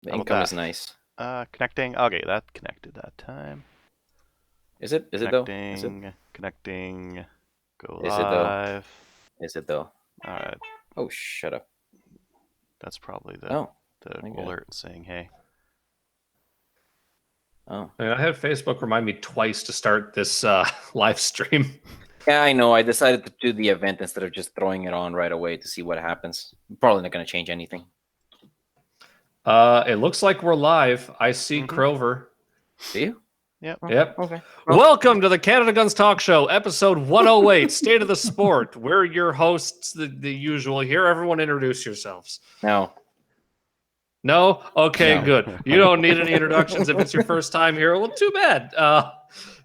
The How about income that? is nice. Connecting. Okay, that connected that time. Is it? Is it though? Is it? Connecting. Go Is it though? live. Is it though? All right, Oh, shut up. that's probably Oh, the I got it. alert saying, "Hey." Oh. I had Facebook remind me twice to start this live stream. Yeah, I know. I decided to do the event instead of just throwing it on right away to see what happens. Probably not going to change anything. It looks like we're live. I see Mhm. Crover. Do you? Yep. Oh, Yep. Okay. Welcome to the Canada Guns Talk Show, episode 108, State of the Sport. We're your hosts, the usual here. Everyone introduce yourselves. No. No? Okay, No. good. You don't need any introductions if it's your first time here. Well, too bad.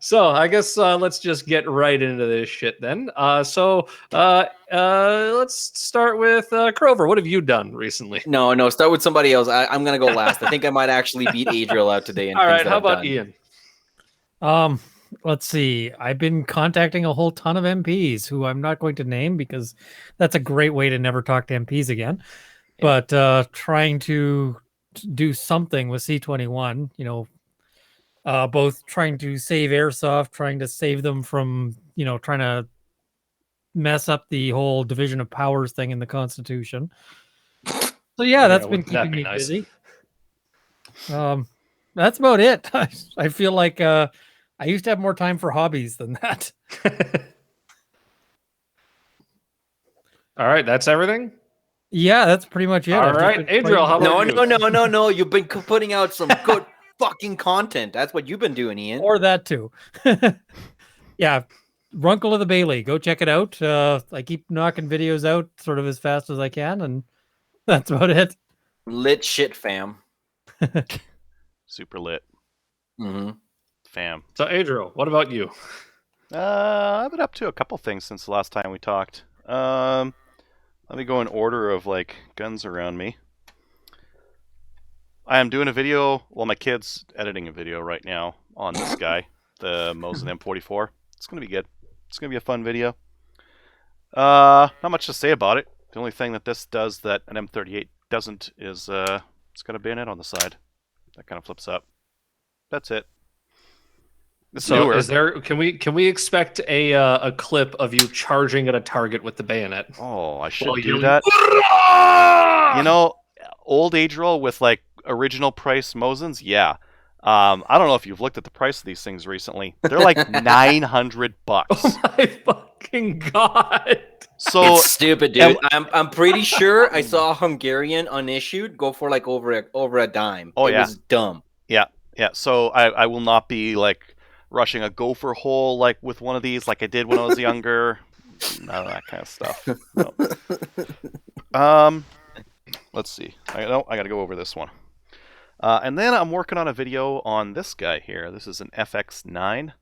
So I guess let's just get right into this shit then. Let's start with Crover. What have you done recently? No. Start with somebody else. I'm going to go last. I think I might actually beat Adriel out today in All things right, that how I've about done. Ian? Let's see. I've been contacting a whole ton of MPs who I'm not going to name because that's a great way to never talk to MPs again. Yeah. But trying to do something with C21, both trying to save airsoft, trying to save them from, trying to mess up the whole division of powers thing in the Constitution. So yeah, that's been wouldn't that keeping be me nice? busy. That's about it. I feel like I used to have more time for hobbies than that. All right, that's everything? Yeah, that's pretty much it. All I've just right, been Adriel, how about you? No. You've been putting out some good fucking content. That's what you've been doing, Ian. or that too. Yeah, Runkle of the Bailey. Go check it out. I keep knocking videos out sort of as fast as I can, and that's about it. Lit shit, fam. Super lit, Mm-hmm. fam. So, Adriel, what about you? I've been up to a couple things since the last time we talked. Let me go in order of like guns around me. I am doing a video. Well, my kid's editing a video right now on this guy, the Mosin M44. It's gonna be good. It's gonna be a fun video. Not much to say about it. The only thing that this does that an M38 doesn't is it's got a bayonet on the side. That kind of flips up. That's it. It's So, newer. is there? Can we expect a clip of you charging at a target with the bayonet? Oh, I should Well, do you'll- that. You know, old Adriel with like original price Mosins, yeah. I don't know if you've looked at the price of these things recently. They're like $900. Oh my fucking god! So It's stupid, dude. I'm pretty sure I saw a Hungarian unissued go for like over a dime. Oh, It yeah. was dumb. yeah. So I will not be like rushing a gopher hole like with one of these like I did when I was younger. None of that kind of stuff. No. Let's see. I gotta go over this one. And then I'm working on a video on this guy here. This is an FX9.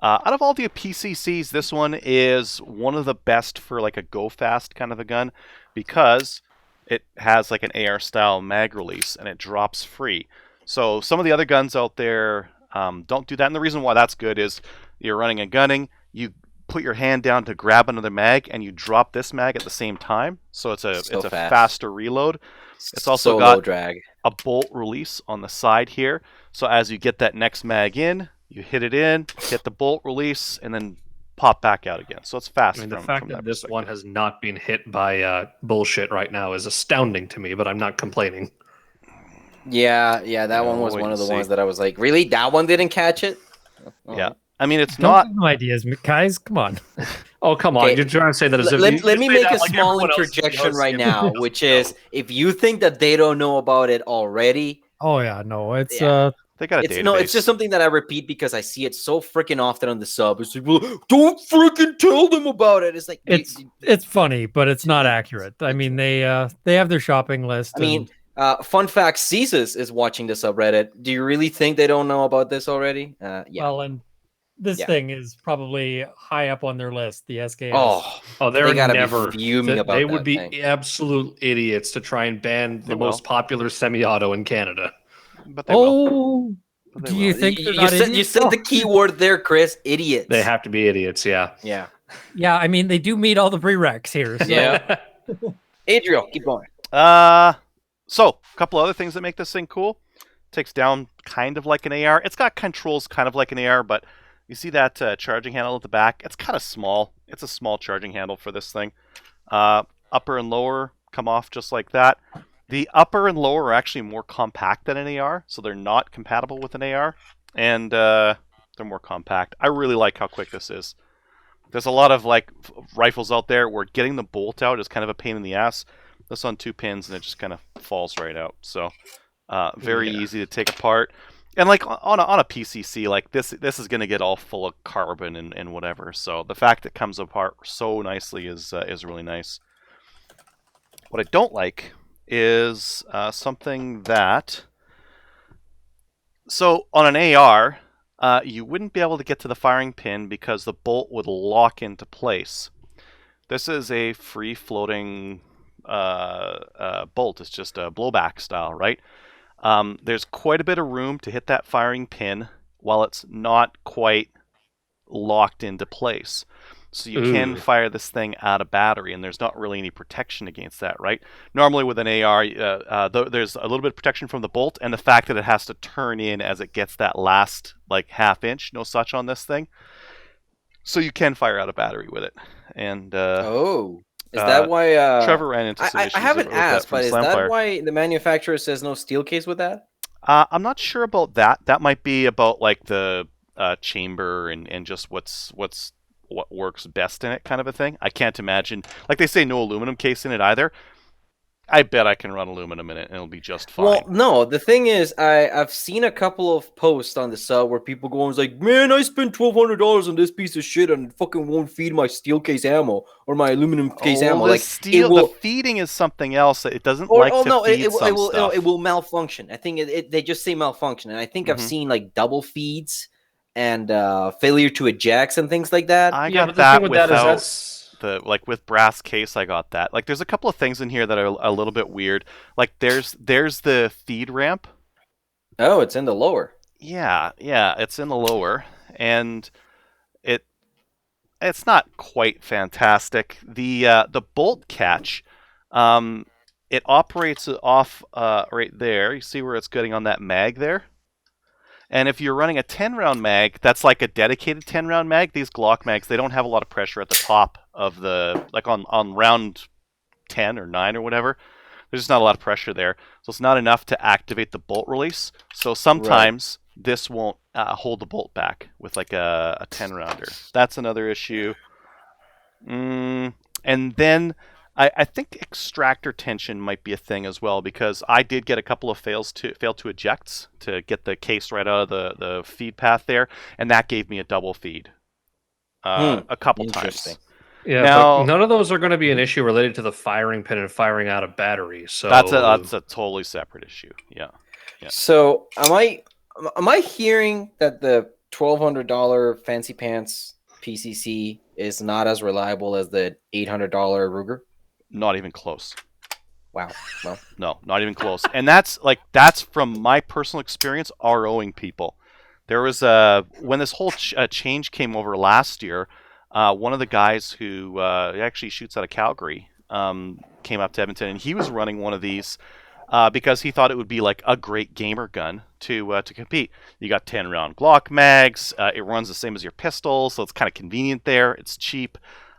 Out of all the PCCs, this one is one of the best for like a go fast kind of a gun because it has like an AR style mag release and it drops free. So some of the other guns out there don't do that. And the reason why that's good is you're running and gunning, you put your hand down to grab another mag and you drop this mag at the same time. So it's a So fast. faster reload. It's also so got low drag. a bolt release on the side here. So as you get that next mag in, you hit it in, hit the bolt release, and then pop back out again. So it's fast. I mean, the from fact that this one has not been hit by bullshit right now is astounding to me, but I'm not complaining. Yeah, that Yeah, one was we'll wait one of and the see. ones that I was like, really? That one didn't catch it? Yeah. I mean, it's Don't not. give them ideas, guys. Come on. Oh, come on. Okay. You're trying to say that as if Let you me say make that a like small everyone else interjection knows, right and now, everyone which else is if you think that they don't know about it already, Oh yeah, no, it's Yeah. They got a it's database. it's just something that I repeat because I see it so freaking often on the sub. It's like, well, don't freaking tell them about it. It's like it's funny, but it's not accurate. I mean, they have their shopping list. I mean, fun fact: Caesars is watching the subreddit. Do you really think they don't know about this already? Yeah. well, and this Yeah. thing is probably high up on their list. The SKS. Oh, they're They gotta be never fuming about They that would be thing. absolute idiots to try and ban the They will. most popular semi-auto in Canada. But they will. Oh, But they do you will. think You they're not said idiots? the key word there, Chris. Idiots. They have to be idiots, yeah. Yeah. Yeah, I mean they do meet all the prereqs here. So. Yeah. Adriel, keep going. So, a couple other things that make this thing cool. Takes down kind of like an AR. It's got controls kind of like an AR, but you see that charging handle at the back? It's kind of small. It's a small charging handle for this thing. Upper and lower come off just like that. The upper and lower are actually more compact than an AR, so they're not compatible with an AR, and they're more compact. I really like how quick this is. There's a lot of like rifles out there where getting the bolt out is kind of a pain in the ass. This on 2 pins and it just kind of falls right out. So very easy to take apart. And like on a PCC, like this is going to get all full of carbon and whatever. So the fact that it comes apart so nicely is really nice. What I don't like is something that. So on an AR, you wouldn't be able to get to the firing pin because the bolt would lock into place. This is a free-floating bolt. It's just a blowback style, right? There's quite a bit of room to hit that firing pin while it's not quite locked into place. So you can fire this thing out of battery, and there's not really any protection against that, right? Normally with an AR, there's a little bit of protection from the bolt, and the fact that it has to turn in as it gets that last like half inch. No such on this thing. So you can fire out a battery with it. And is that why Trevor ran into some issues? I haven't with asked, that but is that why the manufacturer says no steel case with that? I'm not sure about that. That might be about like the chamber and just what works best in it kind of a thing. I can't imagine. Like they say no aluminum case in it either. I bet I can run aluminum in it and it'll be just fine. Well, no, the thing is, I've seen a couple of posts on the sub where people go and like, man, I spent $1,200 on this piece of shit and it fucking won't feed my steel case ammo or my aluminum case ammo. Like the feeding is something else. It doesn't feed some stuff. It will malfunction. I think they just say malfunction, and I think I've seen like double feeds and failure to ejects and things like that. I got that without with brass case. I got that. Like there's a couple of things in here that are a little bit weird. Like there's the feed ramp. Oh, it's in the lower. Yeah, it's in the lower, and it's not quite fantastic. The bolt catch, it operates off right there. You see where it's getting on that mag there? And if you're running a 10-round mag, that's like a dedicated 10-round mag. These Glock mags, they don't have a lot of pressure at the top of the, like on round 10 or 9 or whatever. There's just not a lot of pressure there. So it's not enough to activate the bolt release. So sometimes this won't hold the bolt back with like a 10-rounder. That's another issue. And then I think extractor tension might be a thing as well, because I did get a couple of fail to ejects to get the case right out of the feed path there, and that gave me a double feed a couple times. Yeah, now, but none of those are going to be an issue related to the firing pin and firing out of battery. So that's a totally separate issue. Yeah. So am I hearing that the $1,200 Fancy Pants PCC is not as reliable as the $800 Ruger? Not even close. Wow. Well, no, not even close. And that's from my personal experience ROing people. There was when this whole change came over last year, one of the guys who actually shoots out of Calgary came up to Edmonton, and he was running one of these because he thought it would be like a great gamer gun to compete. You got 10-round Glock mags. It runs the same as your pistol, so it's kind of convenient there. It's cheap.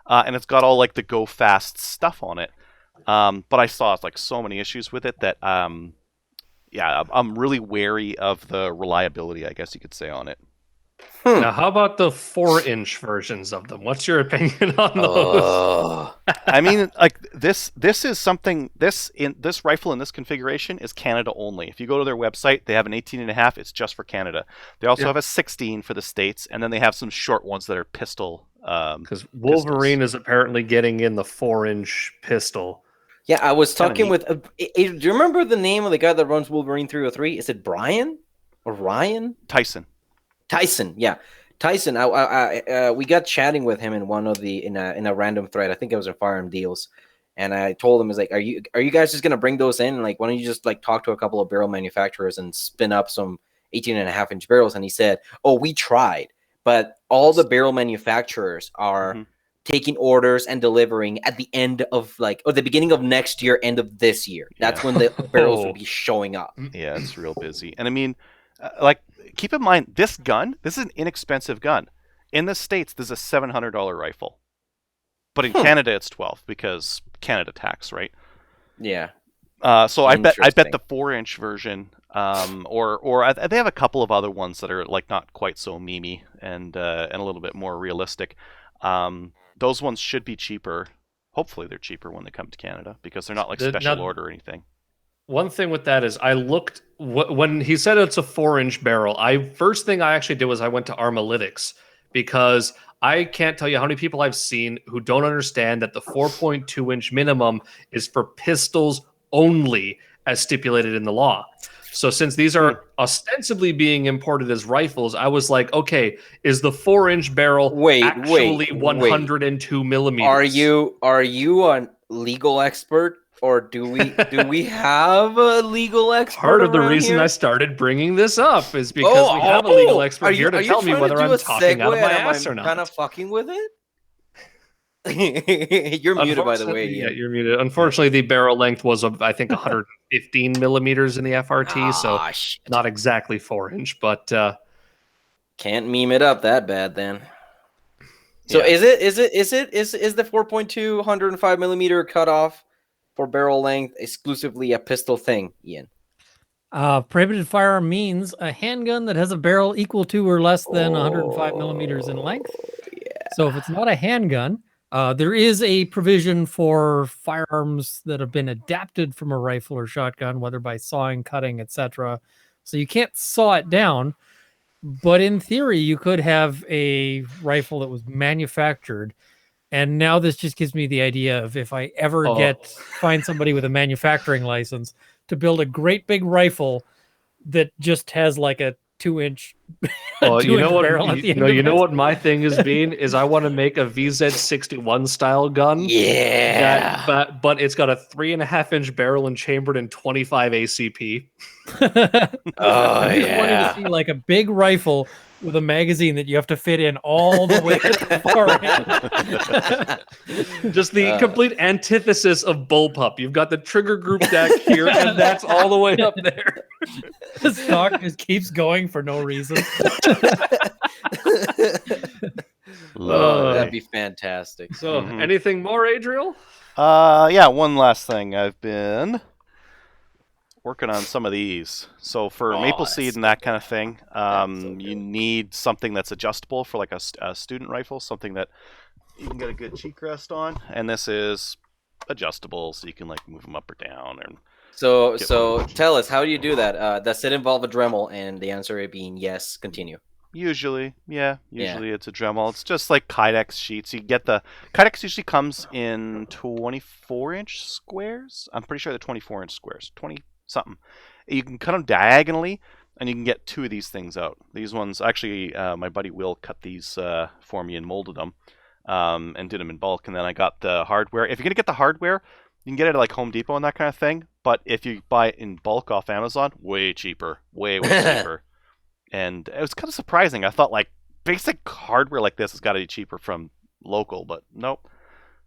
And it's got all like the go fast stuff on it. But I saw like so many issues with it that I'm really wary of the reliability, I guess you could say, on it. Now, how about the 4-inch versions of them? What's your opinion on those? I mean, like this is something. This rifle in this configuration is Canada only. If you go to their website, they have an 18.5. It's just for Canada. They also have a 16 for the States, and then they have some short ones that are pistol. Because Wolverine is apparently getting in the 4-inch pistol. Yeah, I was talking with. Do you remember the name of the guy that runs Wolverine 303? Is it Brian or Ryan? Tyson, yeah, Tyson. We got chatting with him in one of the in a random thread. I think it was a Firearm Deals, and I told him, "Is like, are you guys just gonna bring those in? Like, why don't you just like talk to a couple of barrel manufacturers and spin up some 18.5-inch barrels?" And he said, "Oh, we tried, but all the barrel manufacturers are taking orders and delivering at the end of or the beginning of next year, end of this year. That's when the barrels will be showing up. Yeah, it's real busy. And I mean, keep in mind, this is an inexpensive gun. In the States, this is a $700 rifle. But in Canada, it's $12 because Canada tax, right? Yeah. So I bet the 4-inch version, or they have a couple of other ones that are like not quite so memey and a little bit more realistic. Those ones should be cheaper. Hopefully, they're cheaper when they come to Canada because they're not like special order or anything. One thing with that is I looked when he said it's a 4-inch barrel. First thing I actually did was I went to Armalytics because I can't tell you how many people I've seen who don't understand that the 4.2-inch minimum is for pistols only, as stipulated in the law. So since these are ostensibly being imported as rifles, I was like, okay, is the 4-inch barrel actually 102 millimeters? Are you a legal expert, or do we have a legal expert? Part of the reason here? I stared bringing this up is because we have a legal expert here to tell me whether I'm talking out of my ass or not. Kind of fucking with it. You're muted, by the way. Yeah, you're muted. Unfortunately, the barrel length was, I think, 115 millimeters in the FRT, so not exactly 4-inch, but can't meme it up that bad then. So is the 4.2 105 millimeter cutoff for barrel length exclusively a pistol thing, Ian? Prohibited firearm means a handgun that has a barrel equal to or less than 105 millimeters in length. Yeah. So if it's not a handgun, there is a provision for firearms that have been adapted from a rifle or shotgun, whether by sawing, cutting, etc. So you can't saw it down, but in theory, you could have a rifle that was manufactured. And now this just gives me the idea of if I ever find somebody with a manufacturing license to build a great big rifle that just has like a 2-inch. Well, you know what my thing has been is I want to make a VZ61 style gun. Yeah, but it's got a 3.5-inch barrel and chambered in 25 ACP. I just wanted to see like a big rifle with a magazine that you have to fit in all the way at the far end. Just the complete antithesis of bullpup. You've got the trigger group deck here, and that's all the way up there. The stock just keeps going for no reason. That'd be fantastic. So, anything more, Adriel? Yeah, one last thing. I've been working on some of these. So for maple seed and that kind of thing, you need something that's adjustable for like a student rifle, something that you can get a good cheek rest on. And this is adjustable, so you can like move them up or down. And so tell us, how do you do that? Does it involve a Dremel? And the answer being yes. Continue. Usually it's a Dremel. It's just like Kydex sheets. You get the Kydex usually comes in 24-inch squares. I'm pretty sure they're 24-inch squares. 20 something. You can cut them diagonally, and you can get 2 of these things out. These ones, actually, my buddy Will cut these for me and molded them, and did them in bulk. And then I got the hardware. If you're gonna get the hardware, you can get it at like Home Depot and that kind of thing. But if you buy it in bulk off Amazon, way cheaper, way cheaper. And it was kind of surprising. I thought like basic hardware like this has got to be cheaper from local, but nope,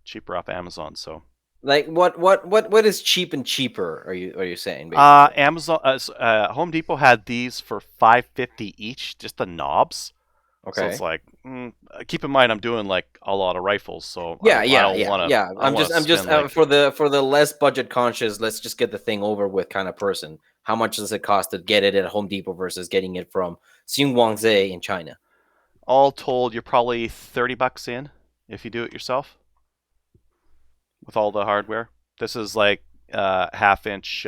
cheaper off Amazon. So. Like what is cheap and cheaper? Are you saying? Amazon, Home Depot had these for $5.50 each, just the knobs. Okay. So it's like, keep in mind I'm doing like a lot of rifles, so I'm just for the less budget conscious. Let's just get the thing over with kind of person. How much does it cost to get it at Home Depot versus getting it from Xinguangzi in China? All told, you're probably $30 in if you do it yourself. With all the hardware. This is like 1/2-inch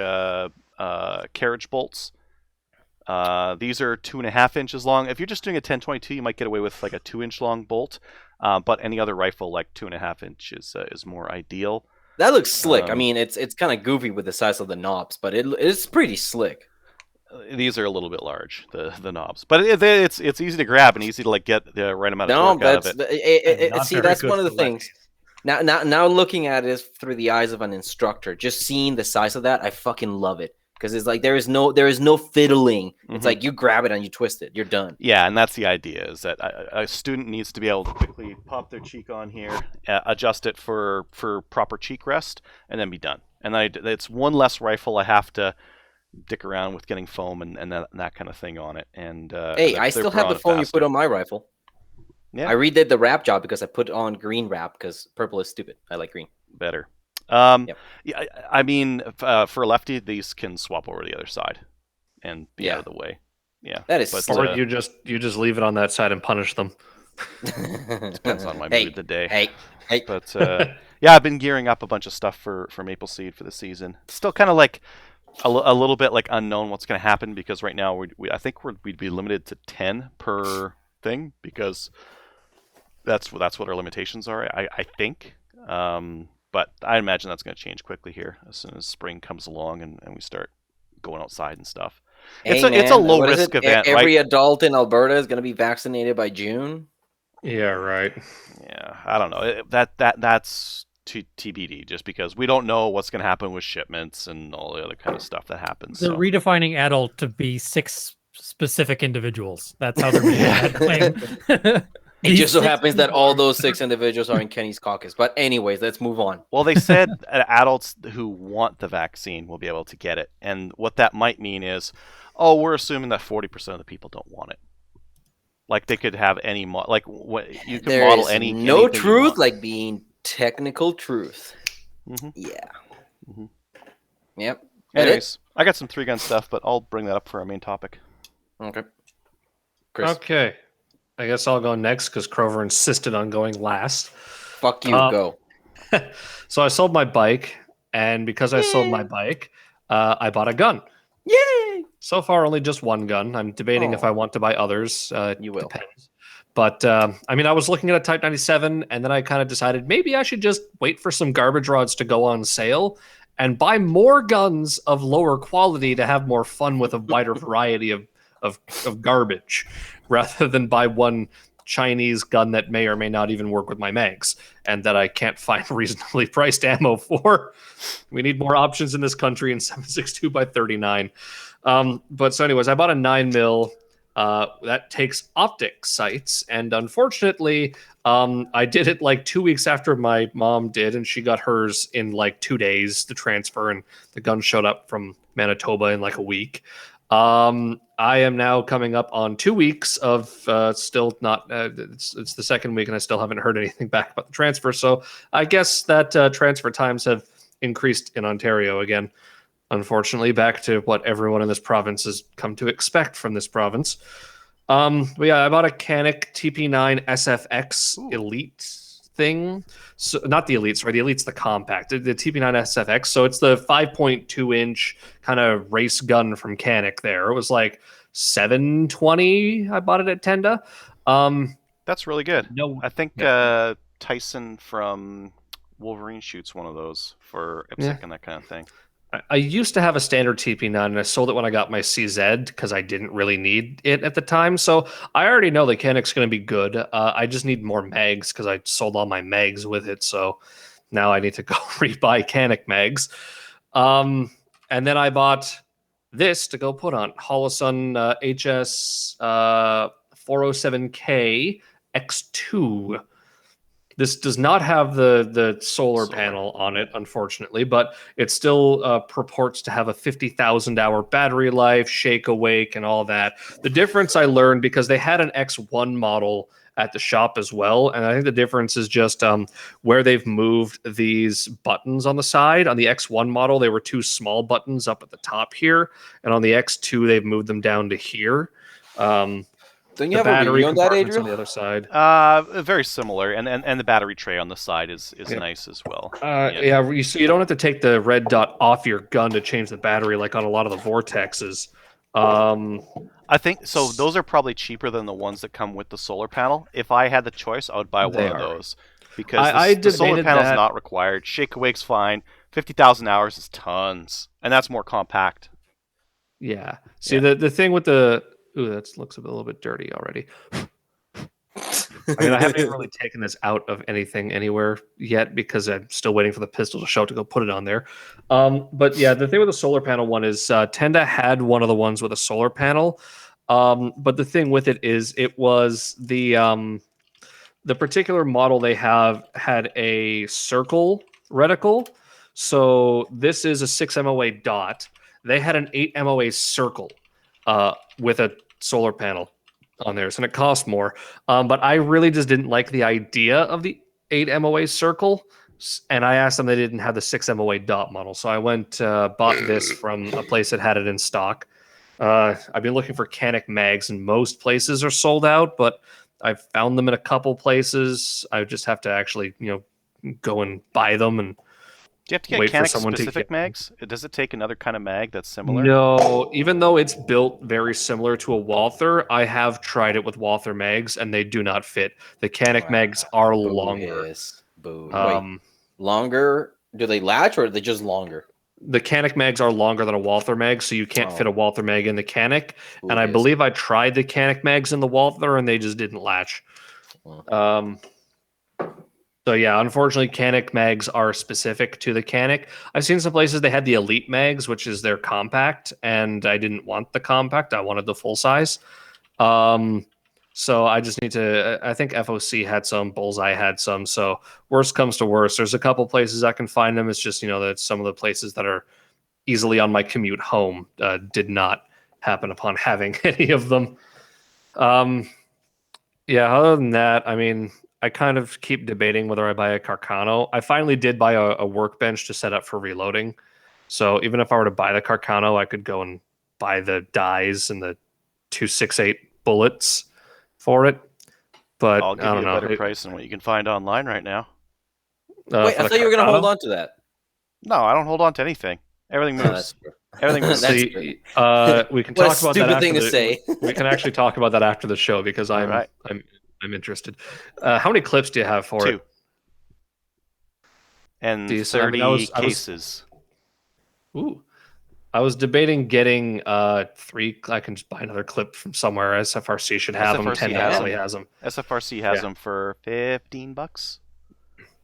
carriage bolts. These are 2.5 inches long. If you're just doing a 1022, you might get away with like a 2-inch long bolt. But any other rifle, like 2.5 inches is more ideal. That looks slick. I mean, it's kind of goofy with the size of the knobs, but it's pretty slick. These are a little bit large, the knobs, but it's easy to grab and easy to like get the right amount of torque out of it. See, that's one of the things. Now looking at it through the eyes of an instructor, just seeing the size of that, I fucking love it. because it's like there is no fiddling. It's like you grab it and you twist it. You're done. Yeah, and that's the idea, is that a student needs to be able to quickly pop their cheek on here, adjust it for proper cheek rest, and then be done. And it's one less rifle I have to dick around with getting foam and that kind of thing on it. And hey, I still have the foam you put on my rifle. Yeah. I redid the wrap job because I put on green wrap because purple is stupid. I like green. Better. Yeah, I mean, for a lefty, these can swap over the other side and be out of the way. Yeah, that is. Or you just leave it on that side and punish them. Depends on my mood the day. Hey. But yeah, I've been gearing up a bunch of stuff for Maple Seed for the season. Still kind of like a little bit like unknown what's going to happen, because right now I think we'd be limited to 10 per thing, because that's what our limitations are. I think. But I imagine that's going to change quickly here as soon as spring comes along and we start going outside and stuff. It's a low risk event. Every adult in Alberta is going to be vaccinated by June. Yeah, right. Yeah, I don't know. That's TBD, just because we don't know what's going to happen with shipments and all the other kind of stuff that happens. They're redefining adult to be 6 specific individuals. That's how they're making that claim. It just so happens that all those 6 individuals are in Kenny's caucus. But anyways, let's move on. Well, they said adults who want the vaccine will be able to get it. And what that might mean is, we're assuming that 40% of the people don't want it. Like, they could have any you can model any. No truth like being technical truth. Mm-hmm. Yeah. Mm-hmm. Yep. Anyways, I got some 3-gun stuff, but I'll bring that up for our main topic. Okay. Chris. Okay. I guess I'll go next because Crover insisted on going last. Fuck you, go. So I sold my bike, and because I sold my bike, I bought a gun. Yay! So far, only just one gun. I'm debating if I want to buy others. You will. Depends. But, I mean, I was looking at a Type 97, and then I kind of decided maybe I should just wait for some garbage rods to go on sale and buy more guns of lower quality to have more fun with a wider variety of garbage, rather than buy one Chinese gun that may or may not even work with my mags and that I can't find reasonably priced ammo for. We need more options in this country in 7.62 by 39. But so anyways, I bought a 9mm that takes optic sights, and unfortunately, I did it like 2 weeks after my mom did, and she got hers in like 2 days to transfer, and the gun showed up from Manitoba in like a week. I am now coming up on 2 weeks of still not. It's the second week, and I still haven't heard anything back about the transfer. So I guess that transfer times have increased in Ontario again. Unfortunately, back to what everyone in this province has come to expect from this province. But yeah, I bought a Canik TP9 SFX Elite thing. So not the Elite, sorry, the Elite's the compact. The TP9 SFX. So it's the 5.2 inch kind of race gun from Canik there. It was like $720. I bought it at Tenda. That's really good. No, I think Tyson from Wolverine shoots one of those for IPSC and that kind of thing. I used to have a standard TP9, and I sold it when I got my CZ because I didn't really need it at the time. So I already know the Canik's going to be good. I just need more mags because I sold all my mags with it. So now I need to go rebuy Canik mags. And then I bought this to go put on Holosun HS 407K X2. This does not have the solar panel on it, unfortunately, but it still purports to have a 50,000 hour battery life, shake awake, and all that. The difference I learned because they had an X1 model at the shop as well, and I think the difference is just where they've moved these buttons on the side. On the X1 model, they were 2 small buttons up at the top here, and on the X2, they've moved them down to here. Don't you have a review on that, Adrian? On the other side. Very similar, and the battery tray on the side is nice as well. So you don't have to take the red dot off your gun to change the battery like on a lot of the Vortexes. I think so. Those are probably cheaper than the ones that come with the solar panel. If I had the choice, I would buy one of those because the solar panel is not required. Shake awake's fine. 50,000 hours is tons, and that's more compact. Yeah. See the thing with the. Ooh, that looks a little bit dirty already. I mean, I haven't even really taken this out of anything anywhere yet because I'm still waiting for the pistol to show up to go put it on there. But yeah, the thing with the solar panel one is Tenda had one of the ones with a solar panel. But the thing with it is it was the particular model they have had a circle reticle. So this is a 6 MOA dot. They had an 8 MOA circle with a solar panel on theirs, and it cost more. But I really just didn't like the idea of the 8 MOA circle, and I asked them they didn't have the 6 MOA dot model. So I went bought this from a place that had it in stock. I've been looking for Canic mags, and most places are sold out, but I've found them in a couple places. I just have to actually, go and buy them and do you have to get wait for Canic someone specific to mags? Does it take another kind of mag that's similar? No, even though it's built very similar to a Walther, I have tried it with Walther mags, and they do not fit. The Canic mags are longer. Wait, longer? Do they latch, or are they just longer? The Canic mags are longer than a Walther mag, so you can't fit a Walther mag in the Canic. And I believe I tried the Canic mags in the Walther, and they just didn't latch. So yeah, unfortunately, Canic mags are specific to the Canic. I've seen some places they had the Elite mags, which is their compact, and I didn't want the compact. I wanted the full size. So I just need to. I think FOC had some, Bullseye had some. So worst comes to worst, there's a couple places I can find them. It's just that some of the places that are easily on my commute home did not happen upon having any of them. Yeah. Other than that, I mean, I kind of keep debating whether I buy a Carcano. I finally did buy a workbench to set up for reloading. So even if I were to buy the Carcano, I could go and buy the dies and the 268 bullets for it. But I'll give I don't you know. a better price than what you can find online right now. Wait, I thought you were going to hold on to that. No, I don't hold on to anything. Everything moves. Everything moves. We can talk about that. Thing to say. We can actually talk about that after the show because I'm interested. How many clips do you have for 2. it? And 30 cases. Ooh. I was debating getting 3. I can just buy another clip from somewhere. SFRC should have them. 10 actually has them. SFRC has them for $15.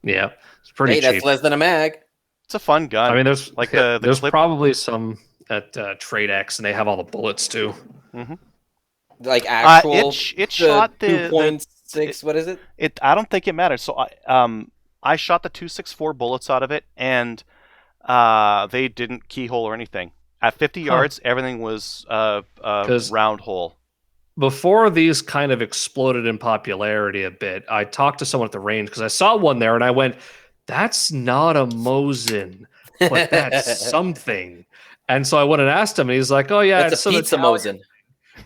Yeah, it's pretty cheap. That's less than a mag. It's a fun gun. I mean, there's there's clip... probably some at Trade X, and they have all the bullets too. Mm-hmm. Like actual. It shot the 2.6. What is it? I don't think it matters. So I shot the 264 bullets out of it, and they didn't keyhole or anything. At 50 yards, everything was round hole. Before these kind of exploded in popularity a bit, I talked to someone at the range because I saw one there and I went, that's not a Mosin, but that's something. And so I went and asked him, and he's like, oh, yeah, it's a pizza Mosin.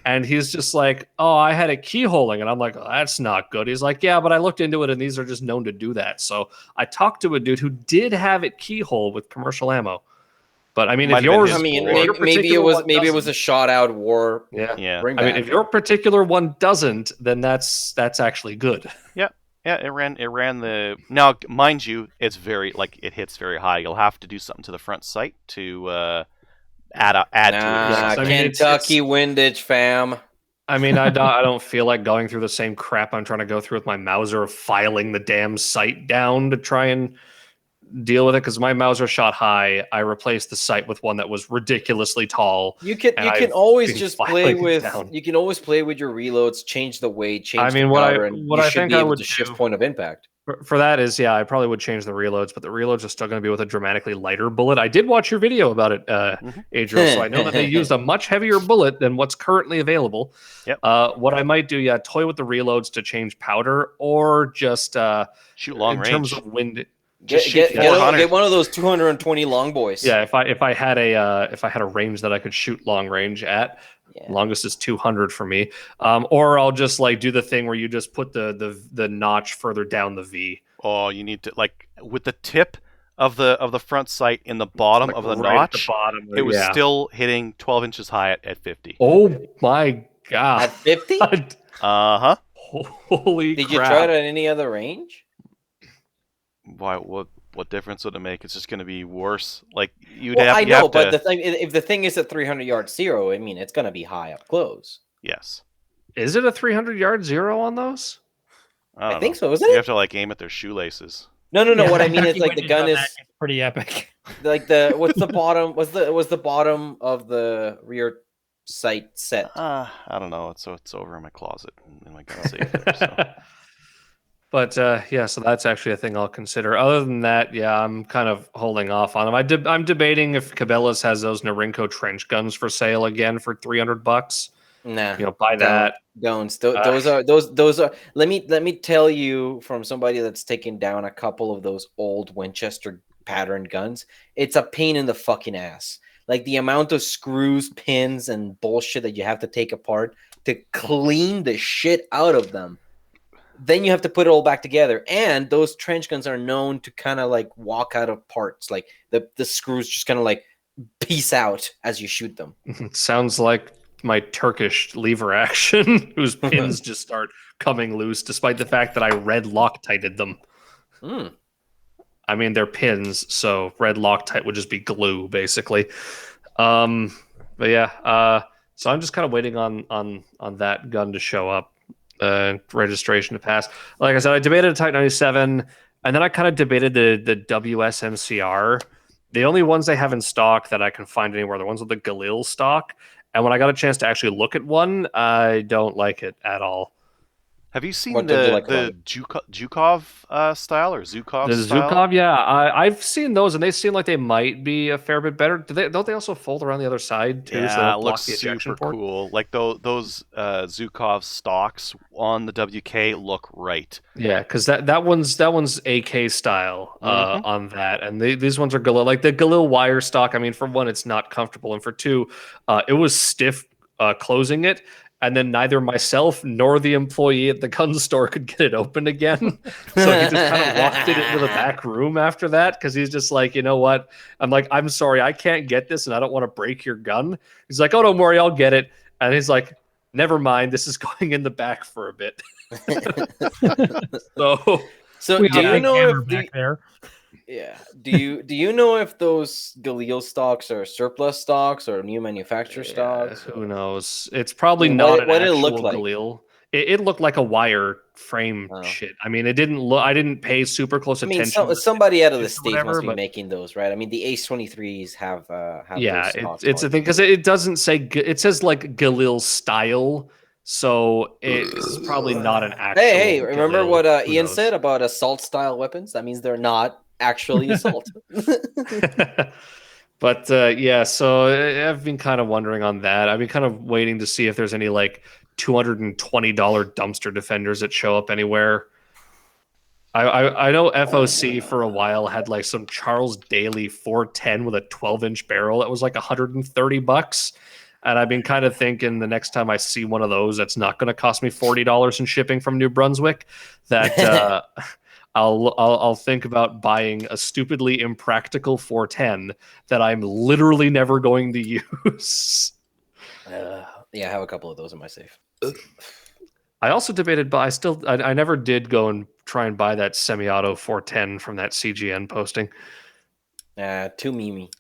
And he's just like, oh, I had a keyholing. And I'm like, oh, that's not good. He's like, yeah, but I looked into it, and these are just known to do that. So I talked to a dude who did have it keyhole with commercial ammo. But I mean, if yours, maybe it was a shot out war. Yeah. I mean, if your particular one doesn't, then that's actually good. Yeah. It ran the. Now, mind you, it's it hits very high. You'll have to do something to the front sight to add to it. I mean, Kentucky windage, fam. I mean, I don't feel like going through the same crap I'm trying to go through with my Mauser of filing the damn sight down to try and deal with it, because my Mauser shot high. I replaced the sight with one that was ridiculously tall. You can always just play with your reloads, change the weight, change the power, and what I think I would shift point of impact. For that is, I probably would change the reloads, but the reloads are still going to be with a dramatically lighter bullet. I did watch your video about it, Adriel, so I know that they used a much heavier bullet than what's currently available. Yep. What I might do, toy with the reloads to change powder, or just shoot long range. In terms of wind. Get one of those 220 long boys. Yeah, if I had a range that I could shoot long range at, longest is 200 for me. Or I'll just do the thing where you just put the notch further down the V. Oh, you need to with the tip of the front sight in the bottom of the notch. It was still hitting 12 inches high at 50. Oh my god! At 50? Uh-huh. Holy crap! Did you try it at any other range? Why? What difference would it make? It's just going to be worse. But the thing is at 300 yards zero. I mean, it's going to be high up close. Yes. Is it a 300 yard zero on those? I think so, isn't You it? have to like aim at their shoelaces. No. What I mean is like the gun is pretty epic. Like what's the bottom? Was the bottom of the rear sight set? I don't know. It's over in my closet in my gun safe there. So. But yeah, so that's actually a thing I'll consider. Other than that, yeah, I'm kind of holding off on them. I'm debating if Cabela's has those Norinco trench guns for sale again for $300. Nah, buy that. Those are. Let me tell you from somebody that's taken down a couple of those old Winchester pattern guns. It's a pain in the fucking ass. Like the amount of screws, pins, and bullshit that you have to take apart to clean the shit out of them. Then you have to put it all back together. And those trench guns are known to kind of like walk out of parts. Like the screws just kind of like piece out as you shoot them. It sounds like my Turkish lever action, whose pins just start coming loose, despite the fact that I red Loctited them. I mean, they're pins, so red Loctite would just be glue, basically. But yeah, so I'm just kind of waiting on that gun to show up, registration to pass. Like I said, I debated a Type 97, and then I kind of debated the WSMCR. The only ones they have in stock that I can find anywhere are the ones with the Galil stock. And when I got a chance to actually look at one, I don't like it at all. Have you seen the Zhukov style or Zhukov the style? Zhukov, yeah. I've seen those, and they seem like they might be a fair bit better. Don't they also fold around the other side, too? Yeah, so it looks super cool. Like those Zhukov stocks on the WK look right. Yeah, because that one's AK style on that. And these ones are Galil. Like the Galil wire stock, I mean, for one, it's not comfortable. And for two, it was stiff closing it. And then neither myself nor the employee at the gun store could get it open again. So he just kind of walked it into the back room after that because he's just like, you know what? I'm like, I'm sorry, I can't get this and I don't want to break your gun. He's like, oh, don't worry, I'll get it. And he's like, never mind, this is going in the back for a bit. So do you know if back there? Yeah. Do you know if those Galil stocks are surplus stocks or new manufacturer stocks? Who knows? It's probably not an actual Galil. It looked like a wire frame shit. I mean, it didn't look. I didn't pay super close attention. Somebody out of the States must be making those, right? I mean, the Ace 23s have. Yeah, it's a thing because it doesn't say. It says like Galil style. So it's probably not an actual. Hey, remember what Ian said about assault style weapons? That means they're not actually assault. But yeah, so I've been kind of wondering on that. I've been kind of waiting to see if there's any like $220 dumpster defenders that show up anywhere. I know FOC for a while had like some Charles Daly 410 with a 12-inch barrel that was like $130. And I've been kind of thinking the next time I see one of those that's not going to cost me $40 in shipping from New Brunswick, that I'll think about buying a stupidly impractical 410 that I'm literally never going to use. Yeah, I have a couple of those in my safe. I also debated, but I never did go and try and buy that semi-auto 410 from that CGN posting. Too memey.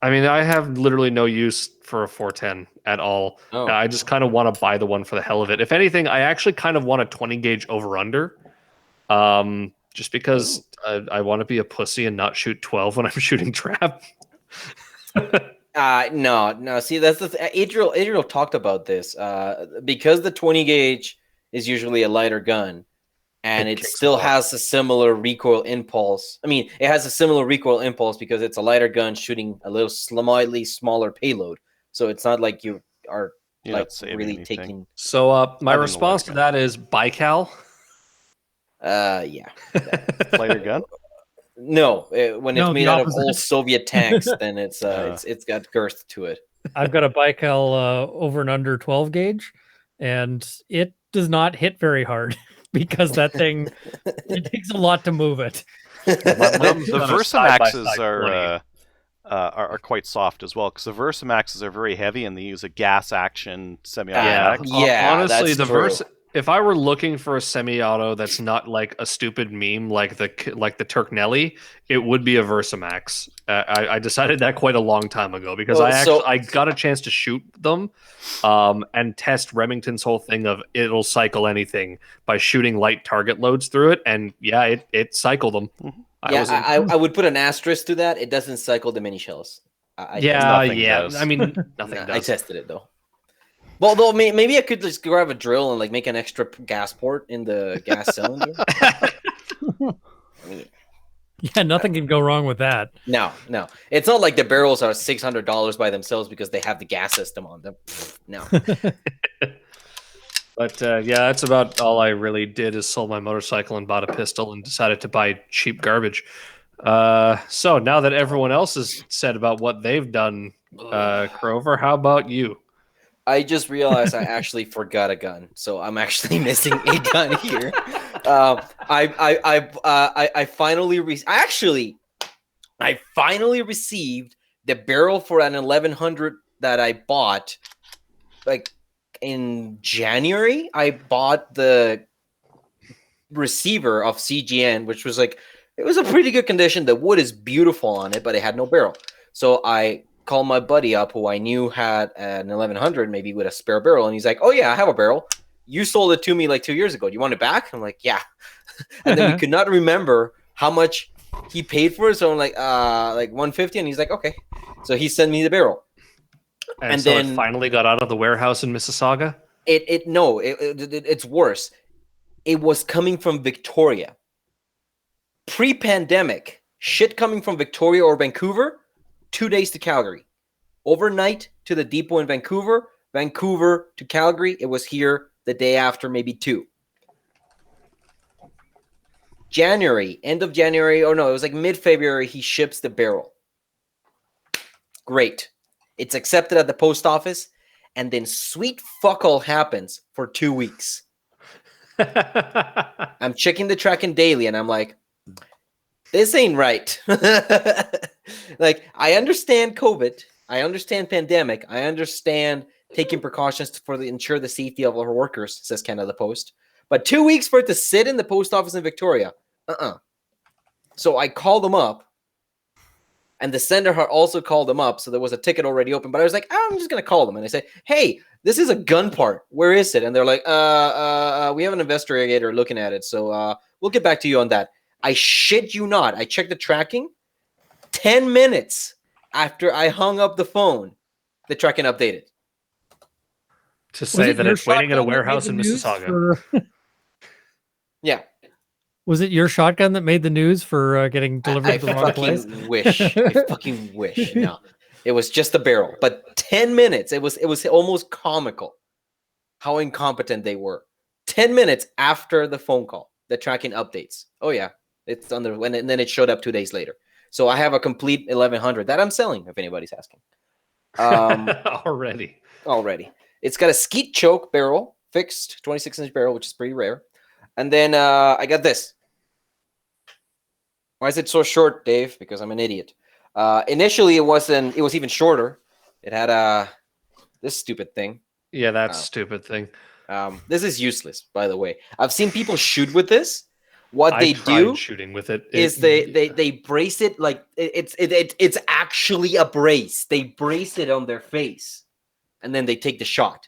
I mean, I have literally no use for a 410 at all. Oh. I just kind of want to buy the one for the hell of it. If anything, I actually kind of want a 20 gauge over-under. Just because I want to be a pussy and not shoot 12 when I'm shooting trap. No. See, that's the Adriel talked about this. Because the 20 gauge is usually a lighter gun, and it still has a similar recoil impulse. I mean, it has a similar recoil impulse because it's a lighter gun shooting a little slightly smaller payload. So it's not like you are really taking. So my response to that is Baikal. Yeah. Lighter gun? No, when it's made out of old Soviet tanks, then it's got girth to it. I've got a Baikal over and under 12 gauge, and it does not hit very hard because that thing it takes a lot to move it. The Versamaxes are quite soft as well because the Versamaxes are very heavy and they use a gas action semi-automatic. Honestly, If I were looking for a semi-auto that's not like a stupid meme like the Turk Nelly, it would be a Versamax. I decided that quite a long time ago because I got a chance to shoot them and test Remington's whole thing of it'll cycle anything by shooting light target loads through it, and yeah, it cycled them. I would put an asterisk to that. It doesn't cycle the mini shells. Does. I mean, nothing does. I tested it though. Well, though maybe I could just grab a drill and like make an extra gas port in the gas cylinder. Yeah, nothing can go wrong with that. No, it's not like the barrels are $600 by themselves because they have the gas system on them. No. But yeah, that's about all I really did is sold my motorcycle and bought a pistol and decided to buy cheap garbage. So now that everyone else has said about what they've done, Crover, how about you? I just realized I actually forgot a gun, so I'm actually missing a gun here. I finally received the barrel for an 1100 that I bought like in January. I bought the receiver of CGN, which was like, it was a pretty good condition. The wood is beautiful on it, but it had no barrel. So I called my buddy up who I knew had an 1100, maybe with a spare barrel. And he's like, oh yeah, I have a barrel. You sold it to me like 2 years ago. Do you want it back? I'm like, yeah. And then we could not remember how much he paid for it. So I'm like 150. And he's like, okay. So he sent me the barrel. And so then it finally got out of the warehouse in Mississauga? It's worse. It was coming from Victoria. Pre-pandemic, shit coming from Victoria or Vancouver, 2 days to Calgary. Overnight to the depot in Vancouver, Vancouver to Calgary. It was here the day after, maybe 2. January, end of January, it was like mid-February, he ships the barrel. Great. It's accepted at the post office, and then sweet fuck all happens for 2 weeks. I'm checking the tracking daily, and I'm like, this ain't right. Like, I understand COVID. I understand pandemic. I understand taking precautions to ensure the safety of our workers, says Canada Post. But 2 weeks for it to sit in the post office in Victoria. So I called them up, and the sender had also called them up. So there was a ticket already open. But I was like, I'm just going to call them. And I say, hey, this is a gun part. Where is it? And they're like, we have an investigator looking at it. So we'll get back to you on that. I shit you not. I checked the tracking. 10 minutes after I hung up the phone, the tracking updated. To say that it's waiting at a warehouse in Mississauga. Yeah. Was it your shotgun that made the news for getting delivered to the wrong place? I fucking wish. No. It was just a barrel. But 10 minutes. It was almost comical how incompetent they were. 10 minutes after the phone call, the tracking updates. Oh, yeah. It's on and then it showed up 2 days later. So I have a complete 1100 that I'm selling, if anybody's asking. Already. It's got a skeet choke barrel, fixed 26-inch barrel, which is pretty rare. And then I got this. Why is it so short, Dave? Because I'm an idiot. Initially, it was even shorter. It had this stupid thing. Yeah, that stupid thing. This is useless, by the way. I've seen people shoot with this. What they do shooting with it is they brace it like it's actually a brace. They brace it on their face, and then they take the shot.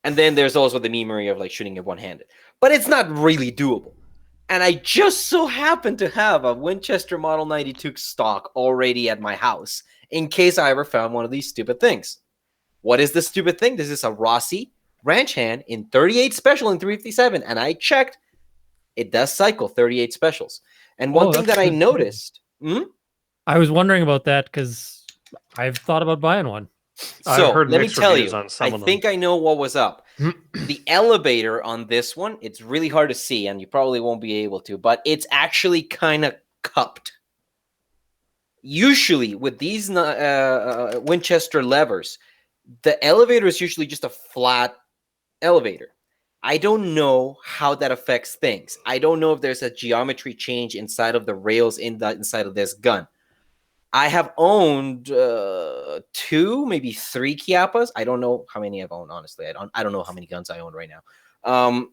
And then there's also the memory of like shooting it one-handed, but it's not really doable. And I just so happen to have a Winchester Model 92 stock already at my house in case I ever found one of these stupid things. What is the stupid thing? This is a Rossi Ranch Hand in 38 Special in 357, and I checked. It does cycle 38 specials. And one thing that I noticed... I was wondering about that because I've thought about buying one. So let me tell you, I think I know what was up. The elevator on this one, it's really hard to see, and you probably won't be able to, but it's actually kind of cupped. Usually, with these Winchester levers, the elevator is usually just a flat elevator. I don't know how that affects things. I don't know if there's a geometry change inside of the rails inside of this gun. I have owned 2, maybe 3 Chiappas. I don't know how many I've owned, honestly. I don't know how many guns I own right now. I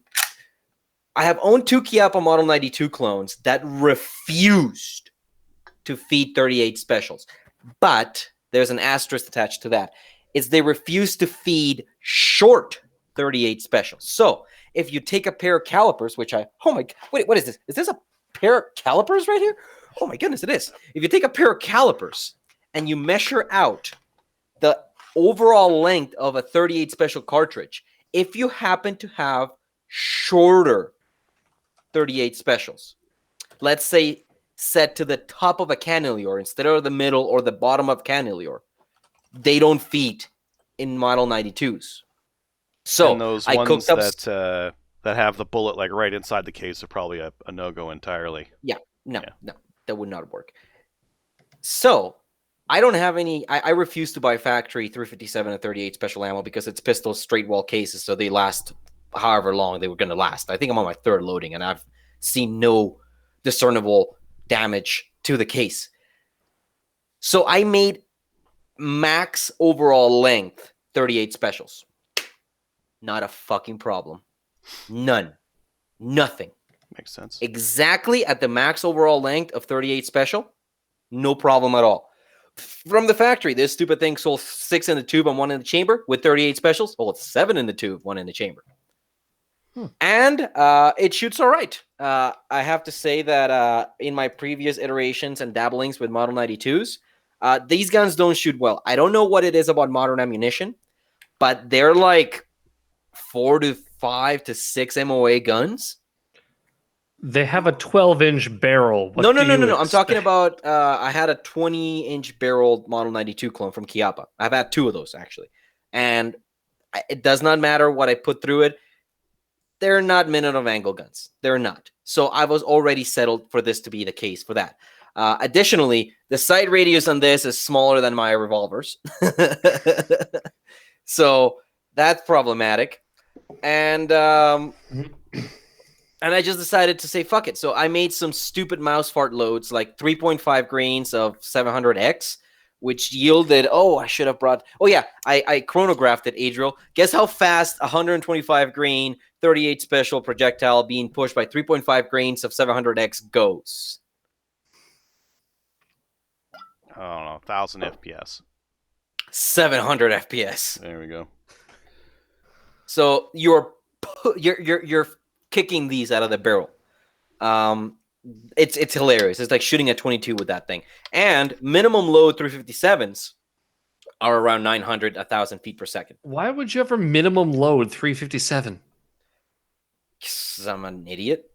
have owned 2 Chiappa Model 92 clones that refused to feed 38 specials. But there's an asterisk attached to that. It's they refuse to feed short 38 specials. So if you take a pair of calipers, which wait, what is this? Is this a pair of calipers right here? Oh my goodness, it is. If you take a pair of calipers and you measure out the overall length of a 38 special cartridge, if you happen to have shorter 38 specials, let's say set to the top of a cannular instead of the middle or the bottom of cannular, they don't feed in Model 92s. So and those ones that have the bullet like right inside the case are probably a no-go entirely. No, that would not work. So I don't have any. I refuse to buy factory 357 and 38 special ammo because it's pistol straight wall cases, so they last however long they were going to last. I think I'm on my 3rd loading, and I've seen no discernible damage to the case. So I made max overall length 38 specials. Not a fucking problem. None. Nothing. Makes sense. Exactly at the max overall length of 38 special. No problem at all. From the factory, this stupid thing sold 6 in the tube and 1 in the chamber with 38 specials. Oh, it's 7 in the tube, 1 in the chamber. And it shoots all right. I have to say that in my previous iterations and dabblings with Model 92s, these guns don't shoot well. I don't know what it is about modern ammunition, but they're like 4 to 5 to 6 MOA guns. They have a 12-inch barrel. No. I'm talking about I had a 20-inch barrel Model 92 clone from Chiappa. I've had 2 of those, actually. And it does not matter what I put through it. They're not minute of angle guns. They're not. So I was already settled for this to be the case for that. Additionally, the sight radius on this is smaller than my revolvers. So that's problematic. And I just decided to say, fuck it. So I made some stupid mouse fart loads, like 3.5 grains of 700X, which yielded, I should have brought, I chronographed it, Adriel. Guess how fast 125 grain 38 special projectile being pushed by 3.5 grains of 700X goes? I don't know, 1,000 FPS. 700 FPS. There we go. So you're kicking these out of the barrel. It's hilarious. It's like shooting at 22 with that thing. And minimum load 357s are around 900, 1,000 feet per second. Why would you ever minimum load 357? 'Cause I'm an idiot.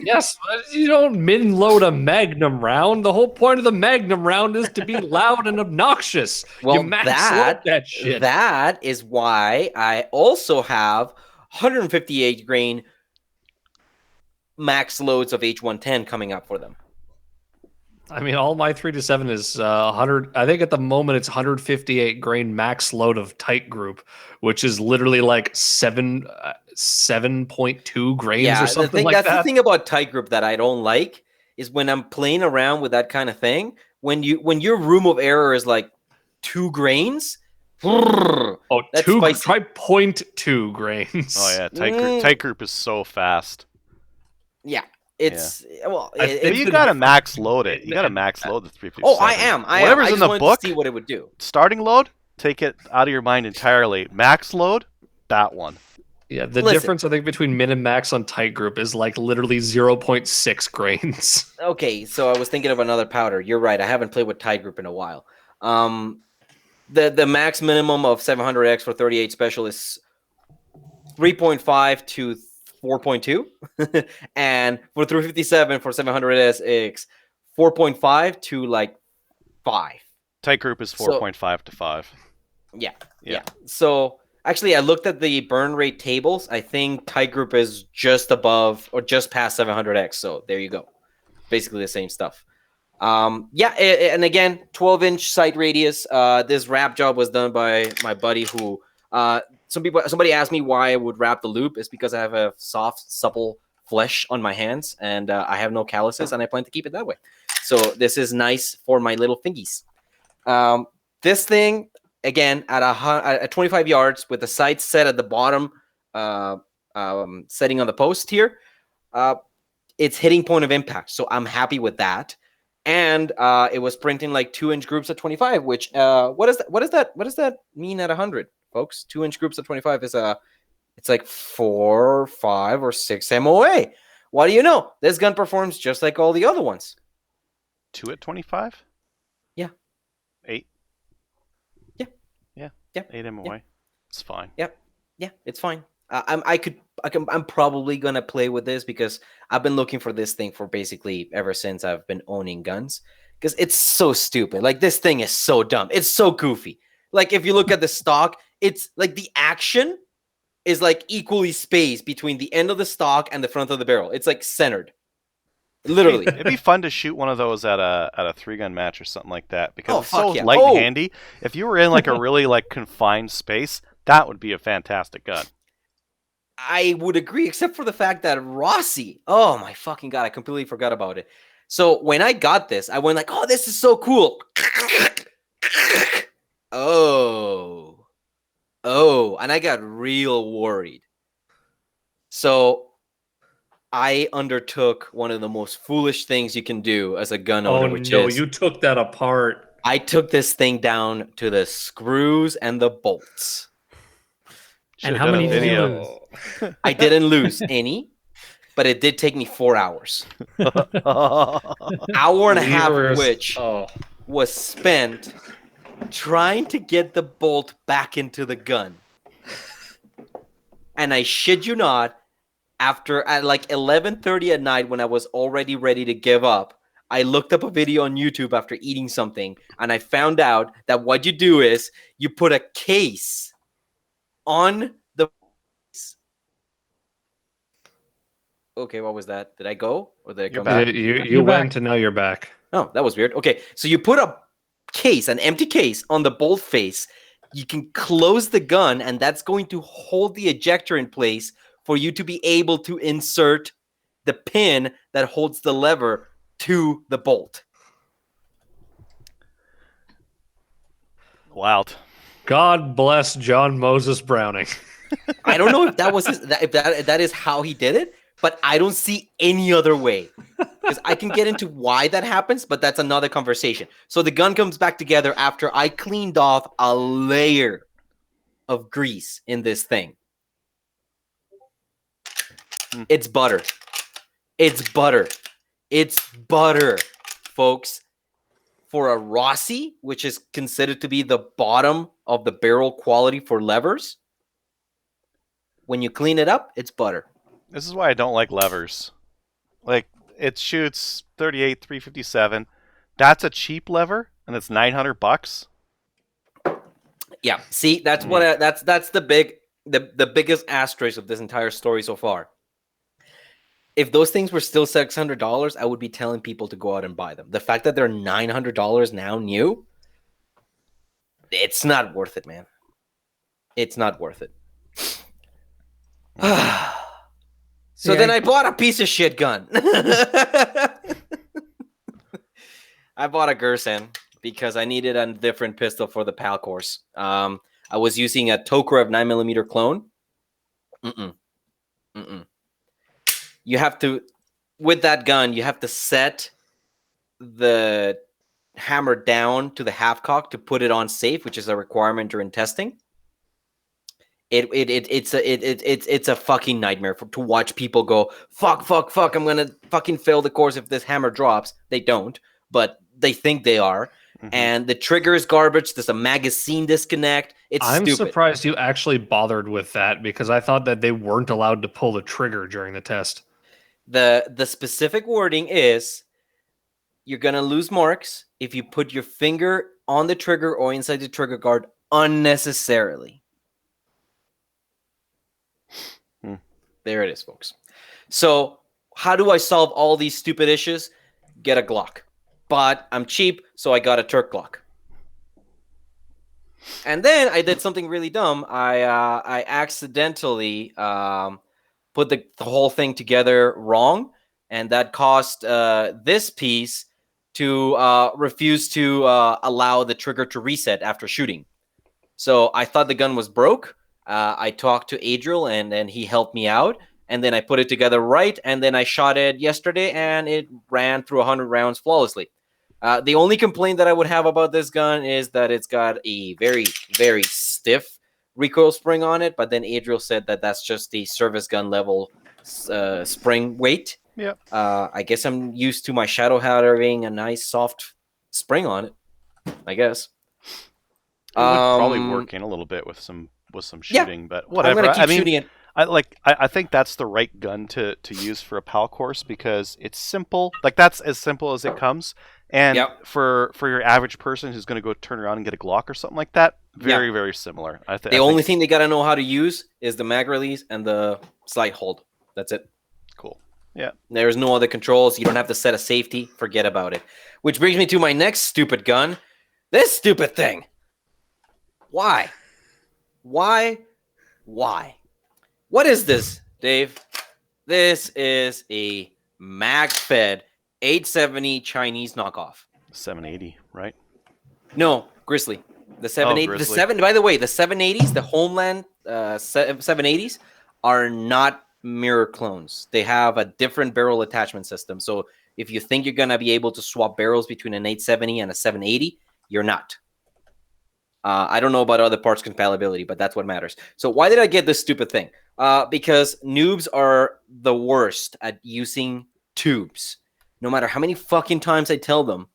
Yes, you don't min load a Magnum round. The whole point of the Magnum round is to be loud and obnoxious. Well, you max load that shit. That is why I also have 158 grain max loads of H110 coming up for them. I mean, all my 3-7 is 100. I think at the moment it's 158 grain max load of tight group, which is literally like 7.2 grains or something like that. That's the thing about tight group that I don't like is when I'm playing around with that kind of thing. When your room of error is like 2 grains. Try 0.2 grains. Oh yeah, tight group is so fast. Yeah. It's you gotta max load it. You gotta max load the 357. Oh, I am. Whatever's in the book. To see what it would do. Starting load, take it out of your mind entirely. Max load, that one. Yeah, the difference I think between min and max on tight group is like literally 0.6 grains. Okay, so I was thinking of another powder. You're right. I haven't played with tight group in a while. The max minimum of 700X for 38 special is 3.5 to 4.2, and for 357 for 700SX, 4.5 to like 5. Tight group is 4.5 to 5. Yeah. So actually, I looked at the burn rate tables. I think tight group is just above or just past 700X. So there you go. Basically the same stuff. And again, 12-inch sight radius. This wrap job was done by my buddy who. Somebody asked me why I would wrap the loop. It's because I have a soft, supple flesh on my hands, and I have no calluses, and I plan to keep it that way. So this is nice for my little fingies. This thing, again, at 25 yards with the sights set at the bottom setting on the post here, it's hitting point of impact. So I'm happy with that. And it was printing like 2-inch groups at 25, which what does that mean at 100, folks? 2-inch groups at 25 is it's like 4, 5, or 6 MOA. What do you know? This gun performs just like all the other ones. 2 at 25? Yeah. 8? Yeah. Yeah. Yeah. 8 MOA. Yeah. It's fine. Yep. Yeah, it's fine. I'm probably gonna play with this because I've been looking for this thing for basically ever since I've been owning guns, because it's so stupid. Like, this thing is so dumb. It's so goofy. Like, if you look at the stock, it's like the action is like equally spaced between the end of the stock and the front of the barrel. It's like centered. Literally. It'd be fun to shoot one of those at a 3-gun match or something like that, because it's so yeah. light and handy. If you were in like a really like confined space, that would be a fantastic gun. I would agree, except for the fact that Rossi, oh my fucking god, I completely forgot about it. So when I got this, I went like, oh, this is so cool. Oh, and I got real worried. So I undertook one of the most foolish things you can do as a gun owner, which is... you took that apart. I took this thing down to the screws and the bolts. And how many did you lose? I didn't lose any, but it did take me 4 hours. Hour and a half of which was spent trying to get the bolt back into the gun. And I shit you not, after at like 11:30 at night, when I was already ready to give up, I looked up a video on YouTube after eating something, and I found out that what you do is you put a case on the... Okay, what was that? Did I go? Or did I come back? You went, and now you're back. Oh, that was weird. Okay, so you put a case, an empty case, on the bolt face. You can close the gun, and that's going to hold the ejector in place for you to be able to insert the pin that holds the lever to the bolt. Wild. God bless John Moses Browning. I don't know if that was if that is how he did it, but I don't see any other way. Because I can get into why that happens, but that's another conversation. So the gun comes back together after I cleaned off a layer of grease in this thing. It's butter. It's butter. It's butter, folks. For a Rossi, which is considered to be the bottom of the barrel quality for levers, when you clean it up, it's butter. This is why I don't like levers. Like, it shoots 38 357. That's a cheap lever, and it's $900. Yeah, see, that's what that's the biggest asterisk of this entire story so far. If those things were still $600, I would be telling people to go out and buy them. The fact that they're $900 now new, it's not worth it, man. It's not worth it. So then I bought a piece of shit gun. I bought a Gerson because I needed a different pistol for the PAL course. I was using a Tokarev 9mm clone. You have to, with that gun, you have to set the hammer down to the half cock to put it on safe, which is a requirement during testing. It's a fucking nightmare to watch people go, fuck, I'm gonna fucking fail the course if this hammer drops. They don't, but they think they are. And the trigger is garbage. There's a magazine disconnect. I'm stupid. Surprised you actually bothered with that, because I thought that they weren't allowed to pull the trigger during the test. The specific wording is you're going to lose marks if you put your finger on the trigger or inside the trigger guard unnecessarily. There it is, folks. So how do I solve all these stupid issues? Get a Glock. But I'm cheap, so I got a Turk Glock. And then I did something really dumb. I accidentally put the whole thing together wrong, and that caused this piece to refuse to allow the trigger to reset after shooting. So I thought the gun was broke, I talked to Adriel, and then he helped me out. And then I put it together right, and then I shot it yesterday, and it ran through 100 rounds flawlessly. The only complaint that I would have about this gun is that it's got a very, very stiff recoil spring on it. But then Adriel said that that's just the service gun level spring weight. Yeah. I guess I'm used to my Shadow having a nice soft spring on it, I guess. It would probably work in a little bit with some shooting, but whatever. I'm gonna keep shooting it. I think that's the right gun to use for a PAL course because it's simple. Like that's as simple as it comes. And for your average person who's going to go turn around and get a Glock or something like that, very very similar. The only thing they got to know how to use is the mag release and the slide hold. That's it. Cool. Yeah. There's no other controls. You don't have to set a safety. Forget about it. Which brings me to my next stupid gun. This stupid thing. Why? What is this, Dave? This is a mag-fed 870 Chinese knockoff. 780, right? No, Grizzly. The 780. By the way, the 780s, the Homeland 780s, are not mirror clones. They have a different barrel attachment system. So if you think you're gonna be able to swap barrels between an 870 and a 780, you're not. I don't know about other parts compatibility, but that's what matters. So why did I get this stupid thing? Because noobs are the worst at using tubes. No matter how many fucking times I tell them,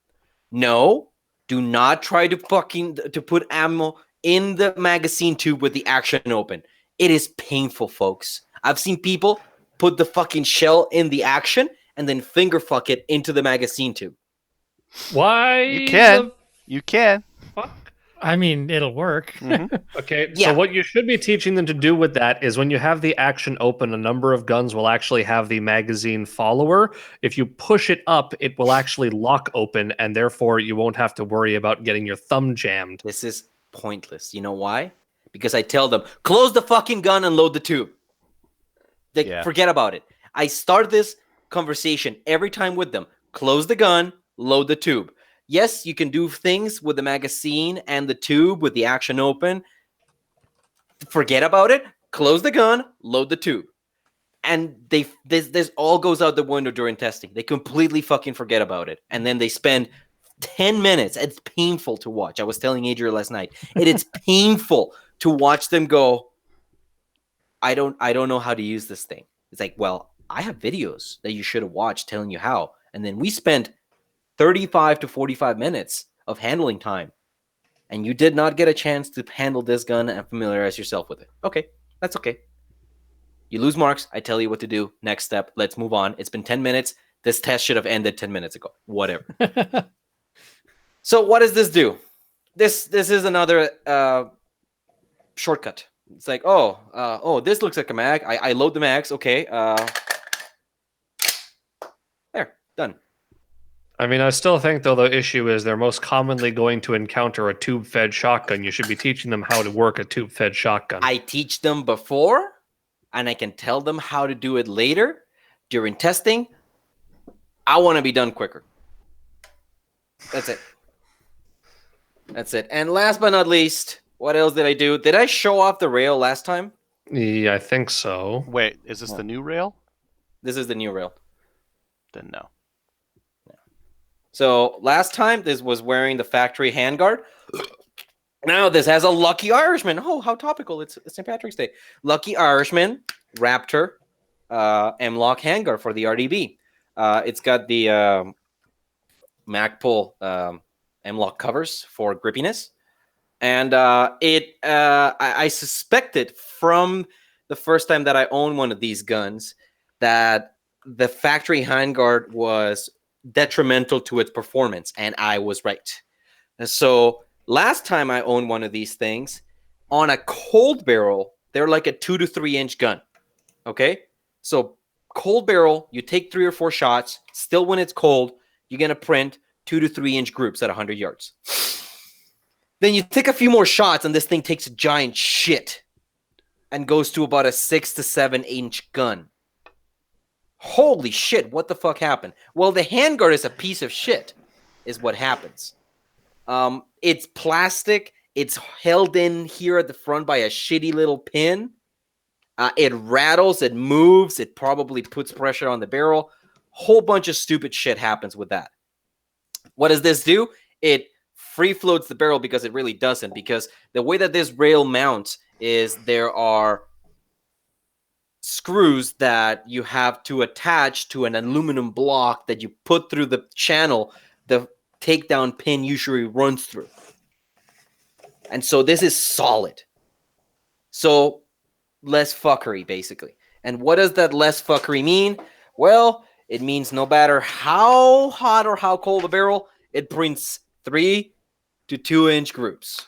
no, do not try to put ammo in the magazine tube with the action open. It is painful, folks. I've seen people put the fucking shell in the action and then finger fuck it into the magazine tube. Why? You can. Fuck. I mean, it'll work. Mm-hmm. Okay, so what you should be teaching them to do with that is when you have the action open, a number of guns will actually have the magazine follower. If you push it up, it will actually lock open, and therefore you won't have to worry about getting your thumb jammed. This is pointless. You know why? Because I tell them, close the fucking gun and load the tube. Forget about it. I start this conversation every time with them. Close the gun, load the tube. Yes, you can do things with the magazine and the tube with the action open. Forget about it. Close the gun, load the tube. And this all goes out the window during testing. They completely fucking forget about it. And then they spend 10 minutes. It's painful to watch. I was telling Adrian last night. It is painful to watch them go, I don't know how to use this thing. It's like, well, I have videos that you should have watched telling you how. And then we spent 35 to 45 minutes of handling time, and you did not get a chance to handle this gun and familiarize yourself with it. Okay, that's okay. You lose marks. I tell you what to do. Next step. Let's move on. It's been 10 minutes. This test should have ended 10 minutes ago. Whatever. So what does this do? This is another shortcut. It's like, this looks like a mag. I load the mags. Okay. There. Done. I mean, I still think, though, the issue is they're most commonly going to encounter a tube-fed shotgun. You should be teaching them how to work a tube-fed shotgun. I teach them before, and I can tell them how to do it later during testing. I want to be done quicker. That's it. And last but not least, what else did I do? Did I show off the rail last time? Yeah, I think so. Wait, is this the new rail? This is the new rail. Then no. So last time, this was wearing the factory handguard. Now this has a Lucky Irishman. Oh, how topical. It's St. Patrick's Day. Lucky Irishman, Raptor, M-Lock handguard for the RDB. It's got the Magpul M-Lock covers for grippiness. And I suspected from the first time that I owned one of these guns that the factory handguard was detrimental to its performance, and I was right. And so last time I owned one of these things, on a cold barrel, they're like a 2 to 3 inch gun. Okay, so cold barrel, you take 3 or 4 shots. Still, when it's cold, you're gonna print 2 to 3 inch groups at 100 yards. Then you take a few more shots, and this thing takes a giant shit and goes to about a 6 to 7 inch gun. Holy shit, what the fuck happened? Well, the handguard is a piece of shit, is what happens. It's plastic. It's held in here at the front by a shitty little pin. It rattles, it moves, it probably puts pressure on the barrel. Whole bunch of stupid shit happens with that. What does this do? It free floats the barrel because it really doesn't. Because the way that this rail mounts is there are screws that you have to attach to an aluminum block that you put through the channel the takedown pin usually runs through. And so this is solid. So less fuckery, basically. And what does that less fuckery mean? Well, it means no matter how hot or how cold the barrel, it prints 3 to 2 inch groups.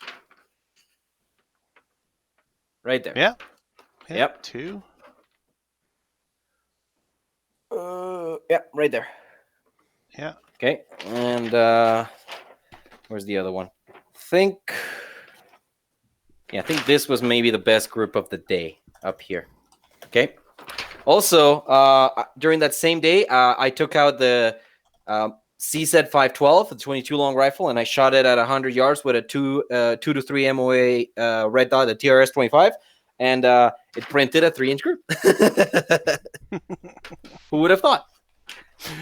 Right there. Yeah. Yep. 2. Yeah, right there. Yeah. Okay. And where's the other one? I think this was maybe the best group of the day up here. Okay. Also, during that same day, I took out the CZ 512, the 22 long rifle, and I shot it at 100 yards with a 2 to 3 MOA red dot, the TRS 25, and it printed a 3 inch group. Who would have thought?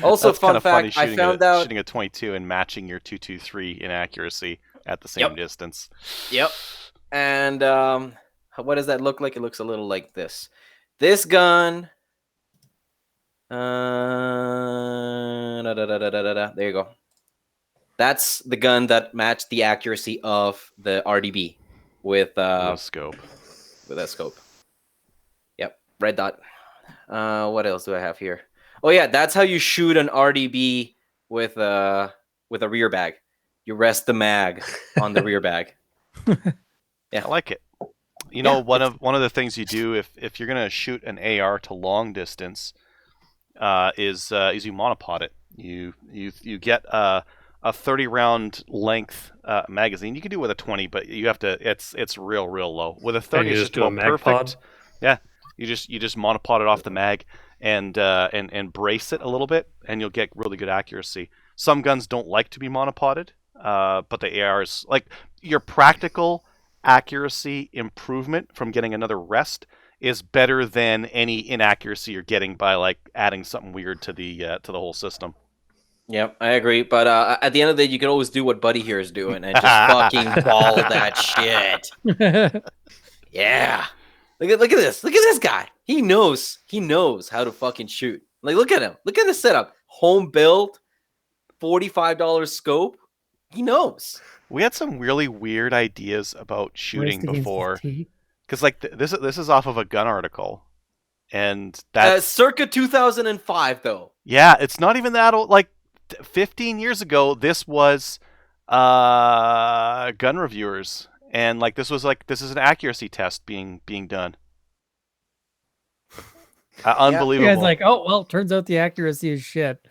Also, That's fun fact, I found out shooting a 22 and matching your 223 in accuracy at the same distance. Yep. And what does that look like? It looks a little like this. This gun. There you go. That's the gun that matched the accuracy of the RDB with a scope. With that scope. Yep. Red dot. What else do I have here? Oh yeah, that's how you shoot an RDB with a rear bag. You rest the mag on the rear bag. Yeah, I like it. You know, one of the things you do if you're gonna shoot an AR to long distance is you monopod it. You get a 30 round length magazine. You can do it with a 20, but you have to. It's real low. With a 30, it's just do a mag perfect. pod? Yeah, you just monopod it off the mag and brace it a little bit, and you'll get really good accuracy. Some guns don't like to be monopoded, but the ARs, like, your practical accuracy improvement from getting another rest is better than any inaccuracy you're getting by like adding something weird to the whole system. Yep, I agree. But at the end of the day, you can always do what Buddy here is doing and just fucking ball that shit. Yeah. Look at this. Look at this guy. He knows how to fucking shoot. Like, look at him. Look at the setup. Home built, $45 scope. He knows. We had some really weird ideas about shooting before. Because like this is off of a gun article, and that's circa 2005 though. Yeah, it's not even that old. Like 15 years ago, this was gun reviewers, and like this is an accuracy test being done. Unbelievable. You guys like, oh well, turns out the accuracy is shit.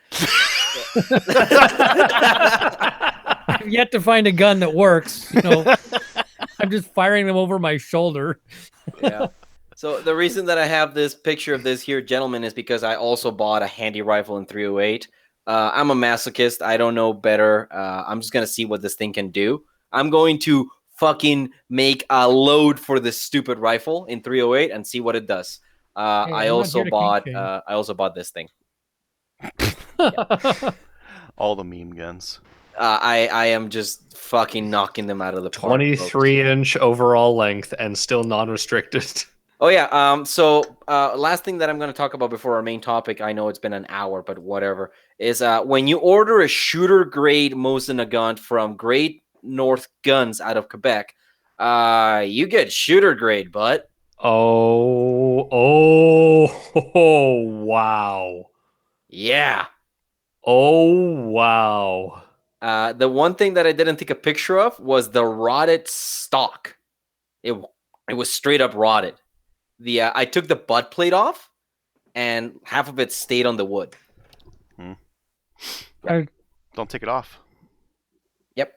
I've yet to find a gun that works. You know, I'm just firing them over my shoulder. Yeah. So the reason that I have this picture of this here gentleman is because I also bought a handy rifle in 308. I'm a masochist. I don't know better. I'm just gonna see what this thing can do. I'm going to fucking make a load for this stupid rifle in 308 and see what it does. I also bought this thing. Yeah. All the meme guns. I am just fucking knocking them out of the park. 23-inch overall length and still non-restricted. Oh yeah. So last thing that I'm going to talk about before our main topic, I know it's been an hour, but whatever, is when you order a shooter grade Mosin Nagant from Great North Guns out of Quebec, you get shooter grade, but Oh, wow. Yeah. Oh, wow. The one thing that I didn't take a picture of was the rotted stock. It was straight up rotted. I took the butt plate off, and half of it stayed on the wood. Don't take it off. Yep.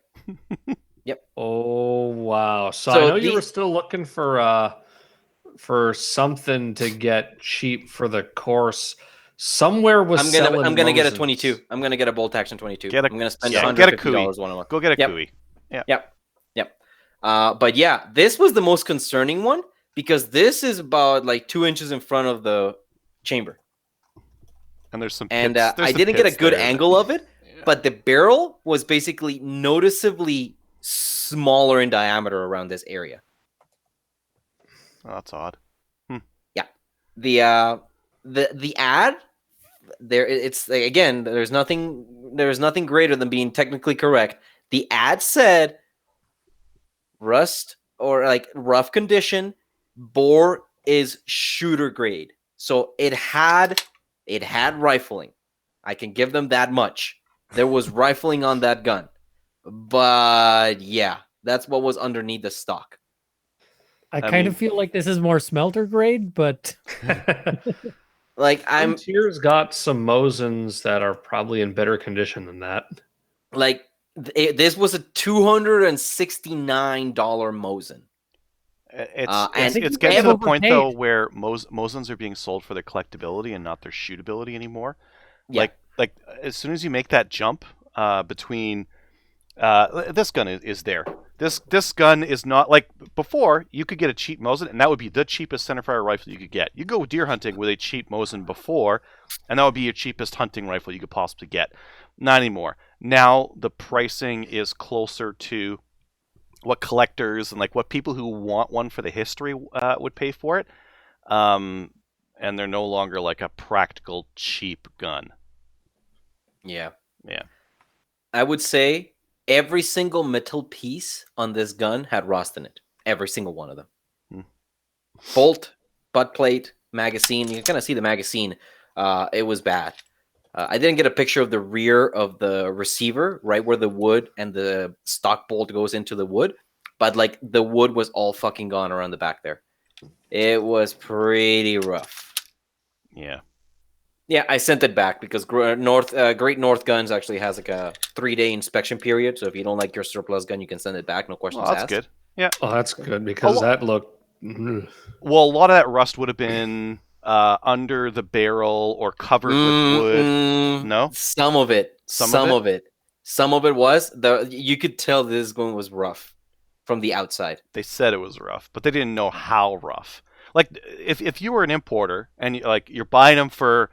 Yep. Oh wow! So I know you were still looking for something to get cheap for the course. Somewhere was I'm gonna get a 22. I'm gonna get a bolt action 22. I'm gonna spend $150 one of them. Go get a Cooey. Yeah. Yep. But yeah, this was the most concerning one because this is about like 2 inches in front of the chamber. And there's some pits. And I didn't get a good angle of it, but the barrel was basically noticeably smaller in diameter around this area. Oh, that's odd. Yeah. The ad there, it's again, there's nothing greater than being technically correct. The ad said rust or like rough condition, bore is shooter grade. So it had rifling. I can give them that much. There was rifling on that gun. But yeah, that's what was underneath the stock. I kind of feel like this is more smelter grade, but like Frontier's got some Mosins that are probably in better condition than that. Like this was a $269 Mosin. It's getting to the point though where Mosins are being sold for their collectability and not their shootability anymore. Yeah. Like as soon as you make that jump between this gun is there. This gun is not like before. You could get a cheap Mosin, and that would be the cheapest centerfire rifle you could get. You go deer hunting with a cheap Mosin before, and that would be your cheapest hunting rifle you could possibly get. Not anymore. Now the pricing is closer to what collectors and like what people who want one for the history would pay for it, and they're no longer like a practical cheap gun. Yeah. Yeah. I would say every single metal piece on this gun had rust in it. Every single one of them. Bolt, butt plate, magazine. You can kind of see the magazine. It was bad. I didn't get a picture of the rear of the receiver, right where the wood and the stock bolt goes into the wood. But like the wood was all fucking gone around the back there. It was pretty rough. Yeah. Yeah, I sent it back because Great North Guns actually has like a 3-day inspection period. So if you don't like your surplus gun, you can send it back. No questions asked. That's good. Yeah. Oh, that's good because that looked. Well, a lot of that rust would have been under the barrel or covered with wood. No, some of it. Some of it was you could tell this gun was rough from the outside. They said it was rough, but they didn't know how rough. Like if you were an importer and you're buying them for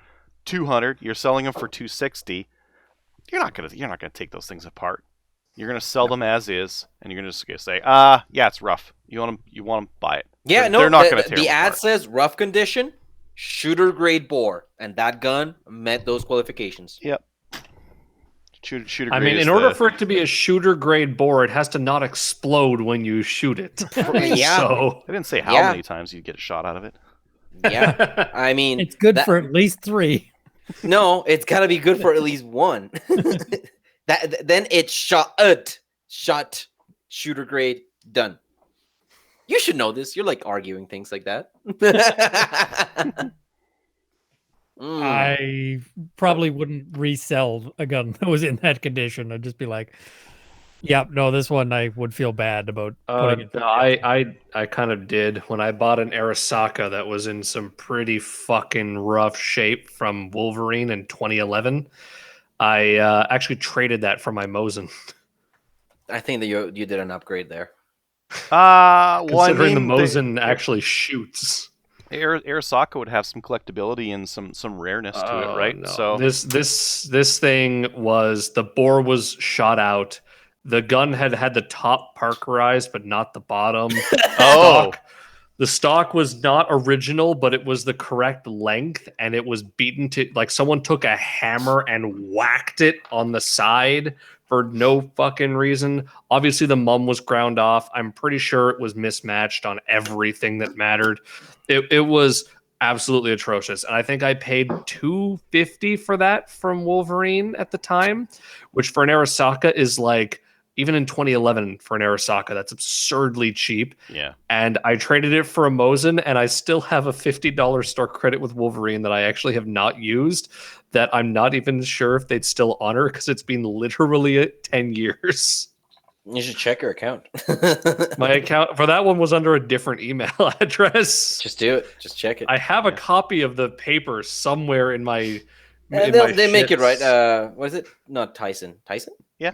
$200, you're selling them for $260. You're not gonna take those things apart. You're gonna sell them as is, and you're just gonna say, yeah, it's rough. You want them, buy it. Yeah, they're not gonna tear. The ad says rough condition, shooter grade bore, and that gun met those qualifications. Yep. Shooter grade. I mean, in order for it to be a shooter grade bore, it has to not explode when you shoot it. Yeah. So I didn't say how many times you get a shot out of it. Yeah, I mean, it's good for at least 3. No, it's got to be good for at least 1. Then it's shot, shooter grade, done. You should know this. You're like arguing things like that. I probably wouldn't resell a gun that was in that condition. I'd just be like, "Yep, no, this one I would feel bad about putting it." I kind of did when I bought an Arasaka that was in some pretty fucking rough shape from Wolverine in 2011. I actually traded that for my Mosin. I think that you did an upgrade there. Considering the Mosin actually shoots. Arasaka would have some collectability and some rareness to it, right? No. So this thing was, the bore was shot out. The gun had the top parkerized, but not the bottom. The stock was not original, but it was the correct length, and it was beaten to, like, someone took a hammer and whacked it on the side for no fucking reason. Obviously, the mum was ground off. I'm pretty sure it was mismatched on everything that mattered. It was absolutely atrocious, and I think I paid $250 for that from Wolverine at the time, which for an Arasaka is like, even in 2011 for an Arasaka, that's absurdly cheap. Yeah. And I traded it for a Mosin, and I still have a $50 store credit with Wolverine that I actually have not used, that I'm not even sure if they'd still honor because it's been literally 10 years. You should check your account. My account for that one was under a different email address. Just do it. Just check it. I have a copy of the paper somewhere in my. They make it right. Was it not Tyson? Tyson? Yeah.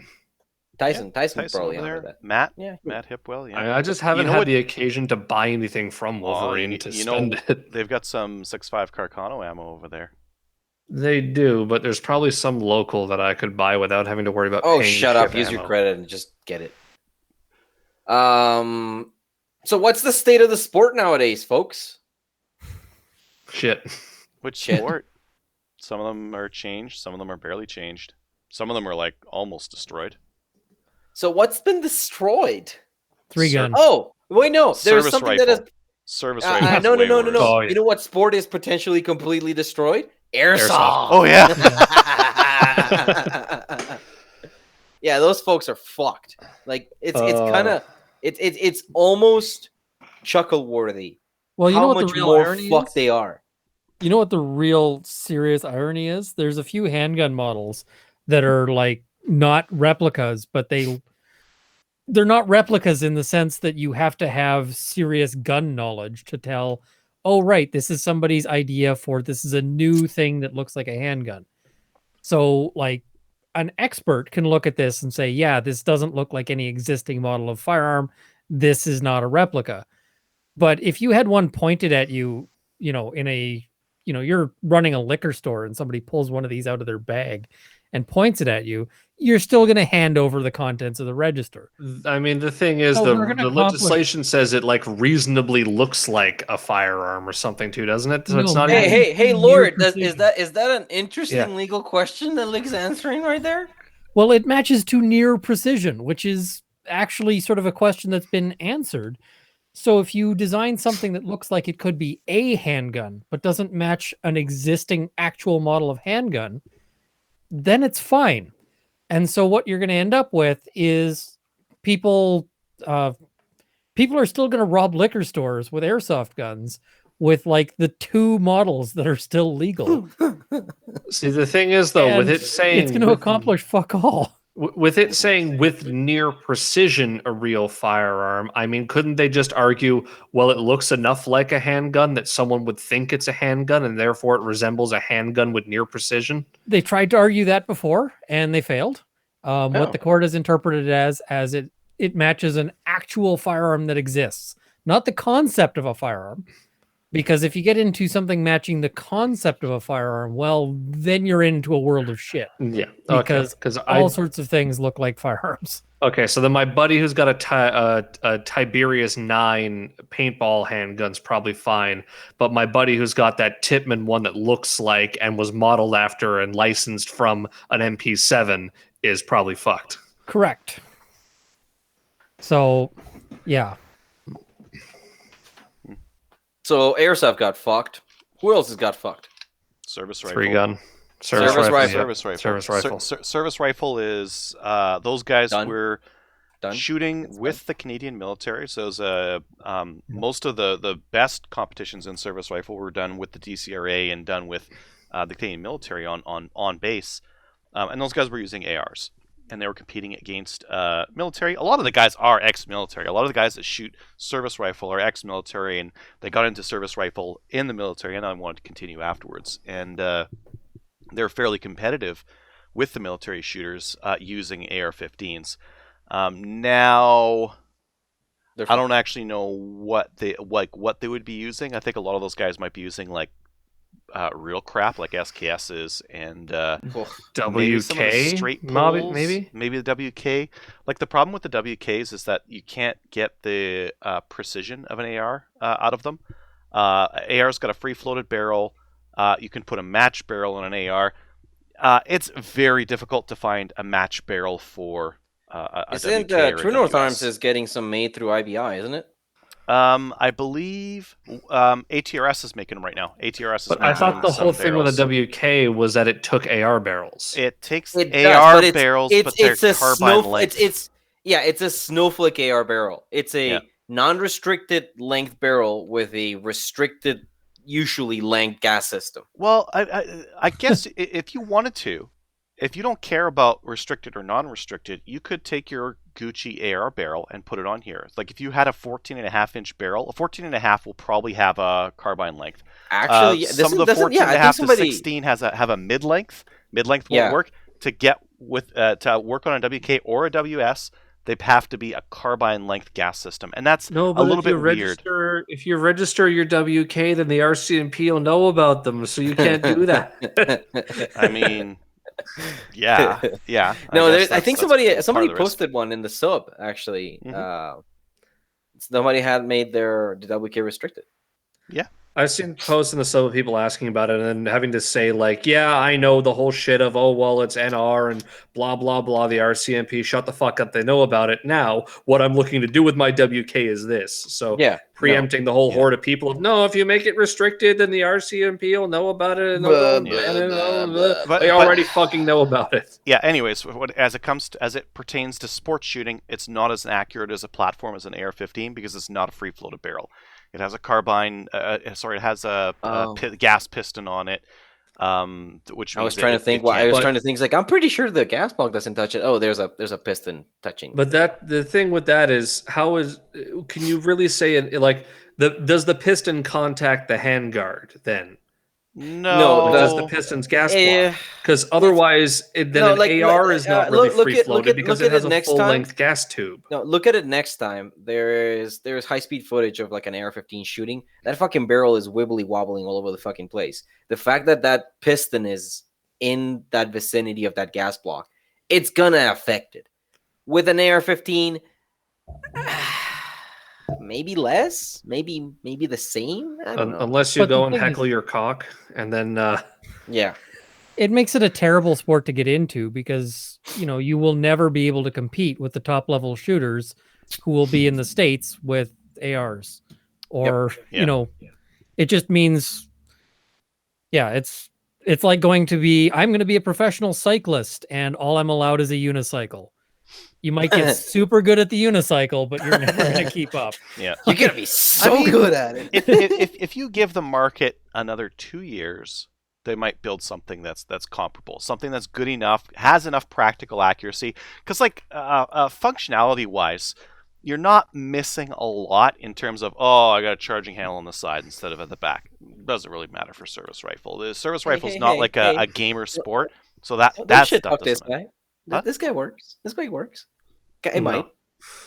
Tyson's probably over there. that. Matt Hipwell. Yeah, I just haven't had the occasion to buy anything from Wolverine to spend it. They've got some 6.5 Carcano ammo over there. They do, but there's probably some local that I could buy without having to worry about. Oh, shut up! Use your credit and just get it. So what's the state of the sport nowadays, folks? Shit. Which sport? Some of them are changed. Some of them are barely changed. Some of them are like almost destroyed. So what's been destroyed? 3-gun. Oh, wait, no. There's something rifle. that is... Service rifle. No. Oh, yeah. You know what sport is potentially completely destroyed? Airsoft. Oh, yeah. Yeah, those folks are fucked. Like, it's kind of... It's almost chuckle-worthy. Well, you know what the real irony is? They are. You know what the real serious irony is? There's a few handgun models that are like not replicas, but they're not replicas in the sense that you have to have serious gun knowledge to tell, oh, right, this is somebody's idea for this is a new thing that looks like a handgun. So like an expert can look at this and say, yeah, this doesn't look like any existing model of firearm. This is not a replica. But if you had one pointed at you, in a, you're running a liquor store and somebody pulls one of these out of their bag and points it at you, you're still going to hand over the contents of the register. I mean, the thing is, the legislation says it like reasonably looks like a firearm or something too, doesn't it? So it's not. Hey, Lord, is that an interesting legal question that Lick's answering right there? Well, it matches to near precision, which is actually sort of a question that's been answered. So if you design something that looks like it could be a handgun, but doesn't match an existing actual model of handgun, then it's fine. And so what you're going to end up with is people are still going to rob liquor stores with airsoft guns with like the two models that are still legal. See, the thing is, though, with it saying it's going to accomplish fuck all. With it saying with near precision a real firearm, I mean, couldn't they just argue, well, it looks enough like a handgun that someone would think it's a handgun and therefore it resembles a handgun with near precision? They tried to argue that before and they failed. What the court has interpreted as it matches an actual firearm that exists, not the concept of a firearm. Because if you get into something matching the concept of a firearm, well, then you're into a world of shit. Yeah. Because all sorts of things look like firearms. Okay, so then my buddy who's got a Tiberius 9 paintball handgun's probably fine. But my buddy who's got that Tippmann one that looks like and was modeled after and licensed from an MP7 is probably fucked. Correct. So, yeah. So Airsoft got fucked. Who else has got fucked? Service rifle. 3-gun. Service rifle. Service rifle is those guys were shooting with the Canadian military. So it was, most of the best competitions in service rifle were done with the DCRA and done with the Canadian military on base. And those guys were using ARs. And they were competing against military. A lot of the guys are ex-military. A lot of the guys that shoot service rifle are ex-military, and they got into service rifle in the military, and I wanted to continue afterwards. And they're fairly competitive with the military shooters using AR-15s. Now, I don't actually know what they would be using. I think a lot of those guys might be using like real crap like SKSs and WK straight pulls, maybe the WK. Like the problem with the WKs is that you can't get the precision of an AR out of them. AR's got a free floated barrel. You can put a match barrel in an AR. It's very difficult to find a match barrel for a Isn't WK True North Arms is getting some made through IBI, isn't it? I believe ATRS is making them right now. ATRS is making I thought the whole thing barrels. with a WK was that it took AR barrels. It takes AR barrels, but they're carbine length. It's a snowflake AR barrel. It's a non-restricted length barrel with a restricted, usually length gas system. Well, I guess if you wanted to, if you don't care about restricted or non-restricted, you could take your Gucci AR barrel and put it on here. Like if you had a 14.5-inch barrel, a 14.5 will probably have a carbine length. Actually, some of the 14.5 to 16 have a mid-length. Mid-length won't work. To get with to work on a WK or a WS, they have to be a carbine length gas system, and that's No, a but little bit weird. If you register your WK, then the RCMP will know about them, so you can't do that. I mean, yeah. No, I think somebody posted one in the sub actually. Somebody had made the WK restricted. Yeah. I've seen posts in the sub of people asking about it and then having to say, like, yeah, I know the whole shit of, oh, well, it's NR and blah, blah, blah, the RCMP, shut the fuck up, they know about it. Now, what I'm looking to do with my WK is this. So preempting the whole horde of people of, no, if you make it restricted, then the RCMP will know about it. And they already fucking know about it. Yeah, anyways, as it pertains to sports shooting, it's not as accurate as a platform as an AR-15 because it's not a free-floated barrel. It has a carbine. It has a gas piston on it, which means I was trying to think. It's like I'm pretty sure the gas block doesn't touch it. Oh, there's a piston touching. But the thing with that is, can you really say it like does the piston contact the handguard then? No, does the piston's gas block? Because otherwise, an AR is not really free floated because it has a full length gas tube. No, look at it next time. There's high speed footage of like an AR-15 shooting. That fucking barrel is wibbly wobbling all over the fucking place. The fact that piston is in that vicinity of that gas block, it's gonna affect it. With an AR-15. Maybe less, maybe the same. I don't know. Unless you go and heckle your cock, and then it makes it a terrible sport to get into because you will never be able to compete with the top level shooters who will be in the States with ARs, or it just means it's like I'm going to be a professional cyclist, and all I'm allowed is a unicycle. You might get super good at the unicycle, but you're never going to keep up. Yeah, you're going to be so good at it. If you give the market another 2 years, they might build something that's comparable, something that's good enough, has enough practical accuracy. Because functionality-wise, you're not missing a lot in terms of I got a charging handle on the side instead of at the back. It doesn't really matter for service rifle. The service rifle is not like a gamer sport, so that stuff doesn't matter. This guy works. It might.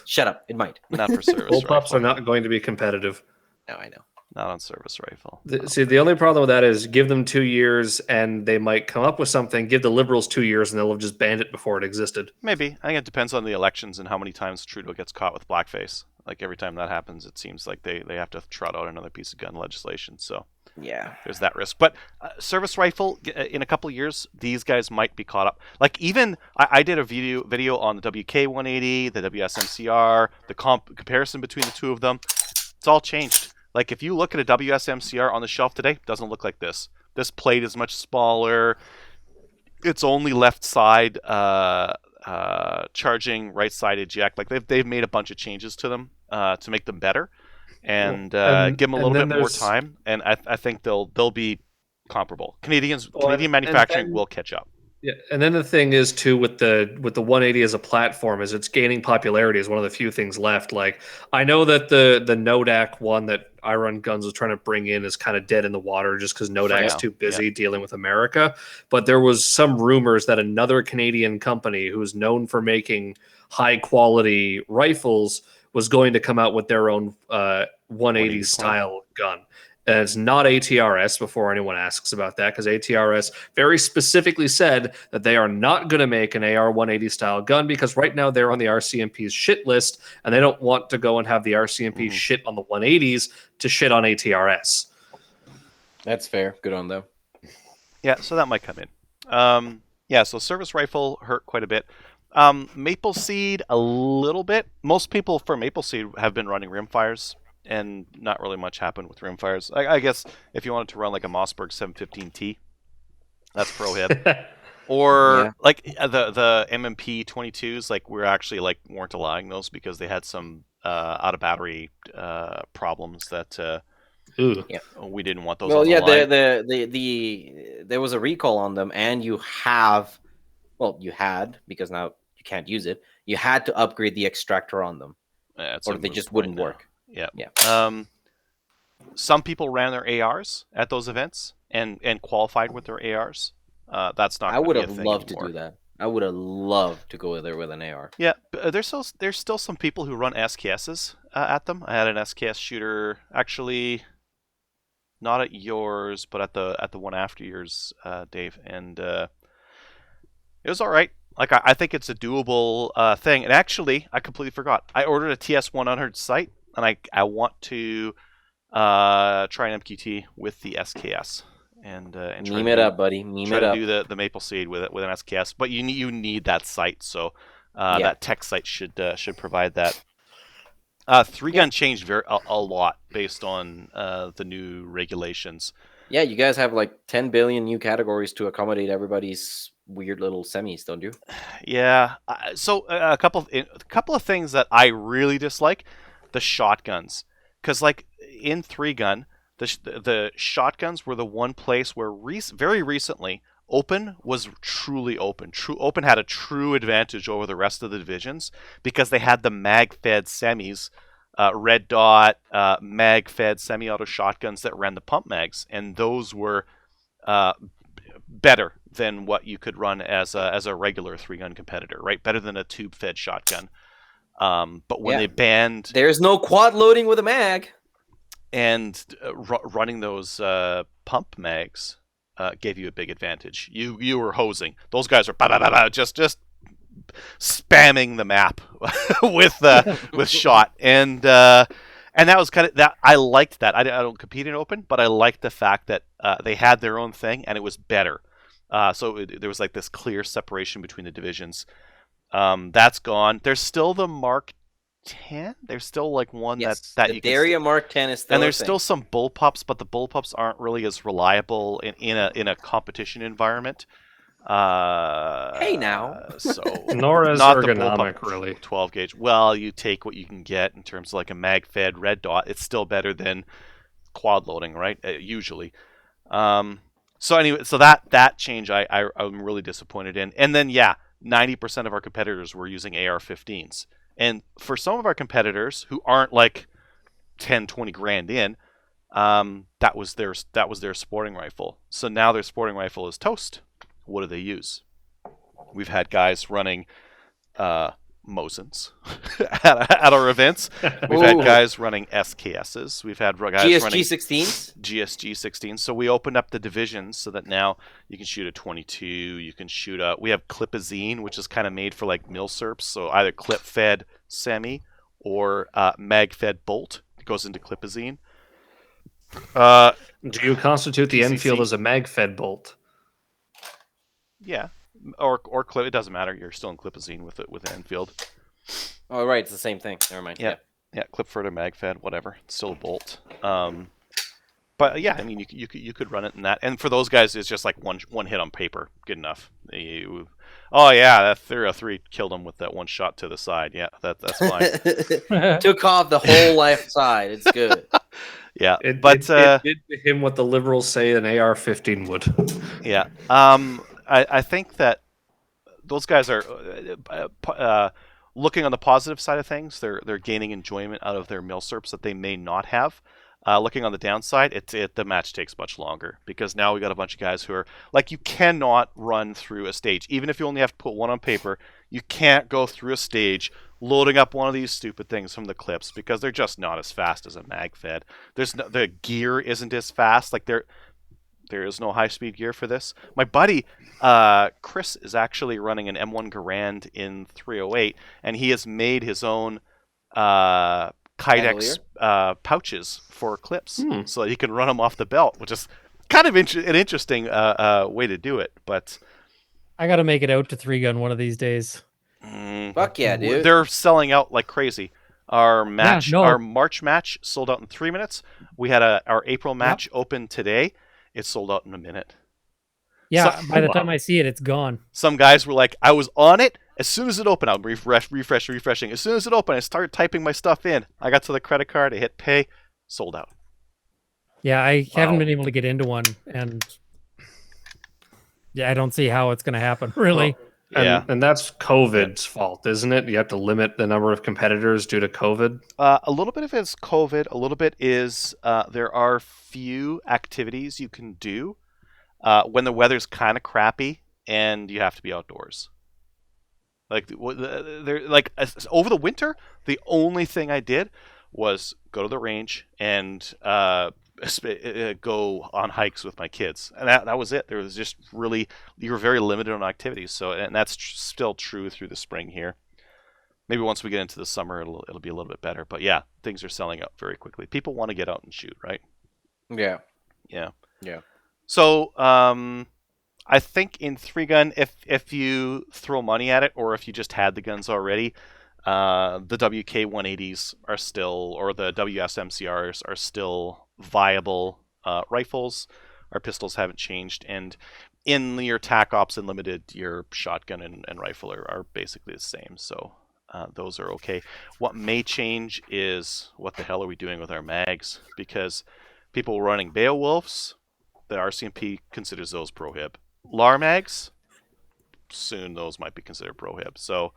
Shut up. It might. Not for service rifle. Bullpups are not going to be competitive. No, I know. Not on service rifle. The only problem with that is give them 2 years and they might come up with something. Give the Liberals 2 years and they'll have just banned it before it existed. Maybe. I think it depends on the elections and how many times Trudeau gets caught with blackface. Like every time that happens, it seems like they have to trot out another piece of gun legislation. So there's that risk. But service rifle, in a couple of years, these guys might be caught up. Like even I did a video on the WK-180, the WSMCR, the comparison between the two of them. It's all changed. Like if you look at a WSMCR on the shelf today, it doesn't look like this. This plate is much smaller. It's only left side charging, right side eject. Like they've made a bunch of changes to them to make them better. And give them a little bit more time, and I think they'll be comparable. Canadian manufacturing will catch up. Yeah, and then the thing is too with the 180 as a platform is it's gaining popularity is one of the few things left. Like I know that the Nodak one that I Run Guns was trying to bring in is kind of dead in the water just because Nodak's too busy dealing with America. But there was some rumors that another Canadian company who is known for making high quality rifles was going to come out with their own 180 style gun. And it's not ATRS before anyone asks about that, because ATRS very specifically said that they are not going to make an AR-180 style gun because right now they're on the RCMP's shit list and they don't want to go and have the RCMP shit on the 180s to shit on ATRS. That's fair. Good on them. Yeah, so that might come in. So service rifle hurt quite a bit. Maple Seed, a little bit. Most people for Maple Seed have been running rimfires, and not really much happened with rimfires. I guess if you wanted to run like a Mossberg 715T, that's pro hit. Or like the MMP 22s, like we're actually weren't allowing those because they had some out of battery problems that we didn't want those. Well, there was a recall on them, and you had because now you can't use it. You had to upgrade the extractor on them, or they just wouldn't work. Yeah. Some people ran their ARs at those events and qualified with their ARs. That's not. I would have loved to do that. I would have loved to go there with an AR. Yeah, there's still some people who run SKSs at them. I had an SKS shooter, actually, not at yours, but at the one after yours, Dave, and it was all right. Like I think it's a doable thing. And actually, I completely forgot. I ordered a TS100 sight, and I want to try an MQT with the SKS and try Meme it up, buddy. Meme try it to up. do the Maple Seed with it with an SKS. But you need that sight, so Yeah. that tech site should provide that. 3-gun changed a lot based on the new regulations. Yeah, you guys have like 10 billion new categories to accommodate everybody's weird little semis, don't you? Yeah. So a couple of things that I really dislike: the shotguns, because like in 3-gun, the shotguns were the one place where very recently open was truly open. Open had a true advantage over the rest of the divisions because they had the mag-fed semis. Red dot, mag-fed semi-auto shotguns that ran the pump mags, and those were better than what you could run as a regular 3-gun competitor, right? Better than a tube-fed shotgun. But when they banned, there's no quad loading with a mag, and running those pump mags gave you a big advantage. You were hosing. Those guys are just spamming the map with shot, and that was kind of that. I liked that. I don't compete in open, but I liked the fact that they had their own thing and it was better. There was like this clear separation between the divisions. That's gone. There's still the Mark 10. There's still like one that the you Daria Mark 10 is still, and there's still some bullpups, but the bullpups aren't really as reliable in a competition environment. Hey now, so nor as not ergonomic, the really. 12 gauge. Well, you take what you can get in terms of like a mag-fed red dot. It's still better than quad loading, right? Usually. So anyway, so that change I'm really disappointed in. And then 90% of our competitors were using AR-15s, and for some of our competitors who aren't like 10, 20 grand in, that was their sporting rifle. So now their sporting rifle is toast. What do they use? We've had guys running Mosins at our events. We've had guys running SKSs. We've had guys running GSG 16s. So we opened up the divisions so that now you can shoot a 22. You can shoot we have Clipazine, which is kind of made for like milsurps. So either clip-fed semi or mag-fed bolt. It goes into Clipazine. Do you constitute the Enfield as a mag-fed bolt? Yeah, or clip. It doesn't matter. You're still in Clipazine with an Enfield. Oh right, it's the same thing. Never mind. Yeah, clip fed or mag fed, whatever. It's still a bolt. But yeah, I mean, you could run it in that. And for those guys, it's just like one hit on paper, good enough. That 303 killed him with that one shot to the side. Yeah, that's fine. Took off the whole left side. It's good. Yeah, it did to him what the liberals say an AR-15 would. Yeah. I think that those guys are looking on the positive side of things. They're gaining enjoyment out of their milsurps that they may not have. Looking on the downside, the match takes much longer because now we got a bunch of guys who are like, you cannot run through a stage, even if you only have to put one on paper. You can't go through a stage loading up one of these stupid things from the clips because they're just not as fast as a mag fed. The gear isn't as fast. Like there is no high-speed gear for this. My buddy, Chris, is actually running an M1 Garand in 308, and he has made his own Kydex pouches for clips so that he can run them off the belt, which is kind of an interesting way to do it. But I got to make it out to 3-gun one of these days. Fuck yeah, dude. They're selling out like crazy. Our March match sold out in 3 minutes. We had our April match open today. It sold out in a minute. Yeah, by the time I see it, it's gone. Some guys were like, I was on it. As soon as it opened, I'm refreshing. As soon as it opened, I started typing my stuff in. I got to the credit card, I hit pay, sold out. Yeah, I haven't been able to get into one, and I don't see how it's going to happen, really. And that's COVID's fault, isn't it? You have to limit the number of competitors due to COVID. A little bit of it is COVID. A little bit is there are few activities you can do when the weather's kind of crappy and you have to be outdoors. Like they're like over the winter, the only thing I did was go to the range and go on hikes with my kids, and that was it. There was just really you were very limited on activities. So, and that's still true through the spring here. Maybe once we get into the summer, it'll be a little bit better. But yeah, things are selling out very quickly. People want to get out and shoot, right? Yeah. Yeah. Yeah. So, I think in 3-gun, if you throw money at it, or if you just had the guns already, the WK-180s are still, or the WSMCRs are still viable rifles. Our pistols haven't changed, and in your TAC Ops Unlimited, your shotgun and rifle are basically the same. So those are okay. What may change is what the hell are we doing with our mags? Because people running Beowulfs, the RCMP considers those prohib. LAR mags, soon those might be considered prohib. So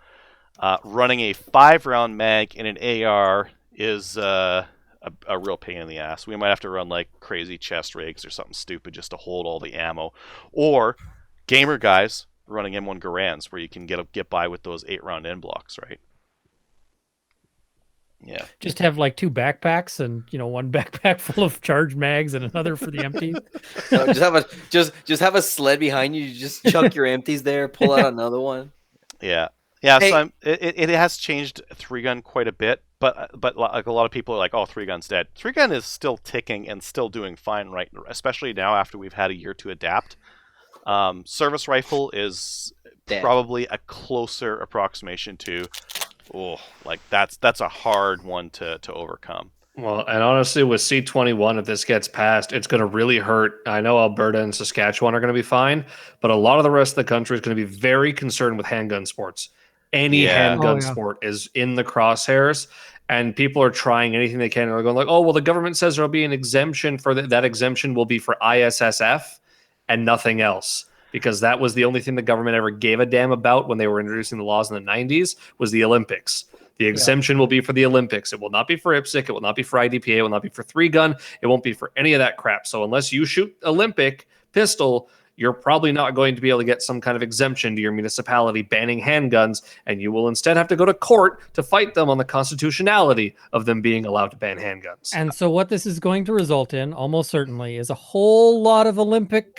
running a 5-round mag in an AR is a real pain in the ass. We might have to run like crazy chest rigs or something stupid just to hold all the ammo. Or gamer guys running M1 Garands where you can get by with those 8-round end blocks, right? Yeah. Just have like 2 backpacks and one backpack full of charged mags and another for the empties. So just have a sled behind you. You just chuck your empties there, pull out another one. Yeah. Hey. So it has changed 3-gun quite a bit, but like a lot of people are like, oh, 3-gun's dead. 3-gun is still ticking and still doing fine, right? Especially now after we've had a year to adapt. Service rifle is dead. Probably a closer approximation to, that's a hard one to overcome. Well, and honestly, with C21, if this gets passed, it's going to really hurt. I know Alberta and Saskatchewan are going to be fine, but a lot of the rest of the country is going to be very concerned with handgun sports. Any handgun sport is in the crosshairs, and people are trying anything they can. They're going like, oh, well, the government says there'll be an exemption for that. That exemption will be for ISSF and nothing else, because that was the only thing the government ever gave a damn about when they were introducing the laws in the 90s was the Olympics. The exemption will be for the Olympics. It will not be for IPSC. It will not be for IDPA. It will not be for 3-gun. It won't be for any of that crap. So unless you shoot Olympic pistol, you're probably not going to be able to get some kind of exemption to your municipality banning handguns, and you will instead have to go to court to fight them on the constitutionality of them being allowed to ban handguns. And so what this is going to result in, almost certainly, is a whole lot of Olympic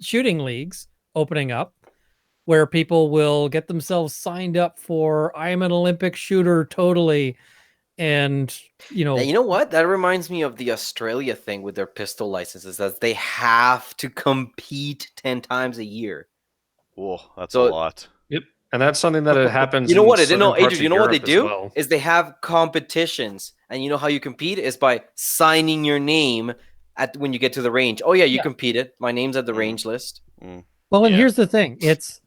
shooting leagues opening up, where people will get themselves signed up for, I'm an Olympic shooter totally. And, you know what? That reminds me of the Australia thing with their pistol licenses, that they have to compete 10 times a year. Oh, that's a lot. Yep. And that's something that happens. You know what? Adrian, you know what they do? Is they have competitions. And you know how you compete is by signing your name when you get to the range. Oh, yeah, you competed. My name's at the range list. Well, and here's the thing. It's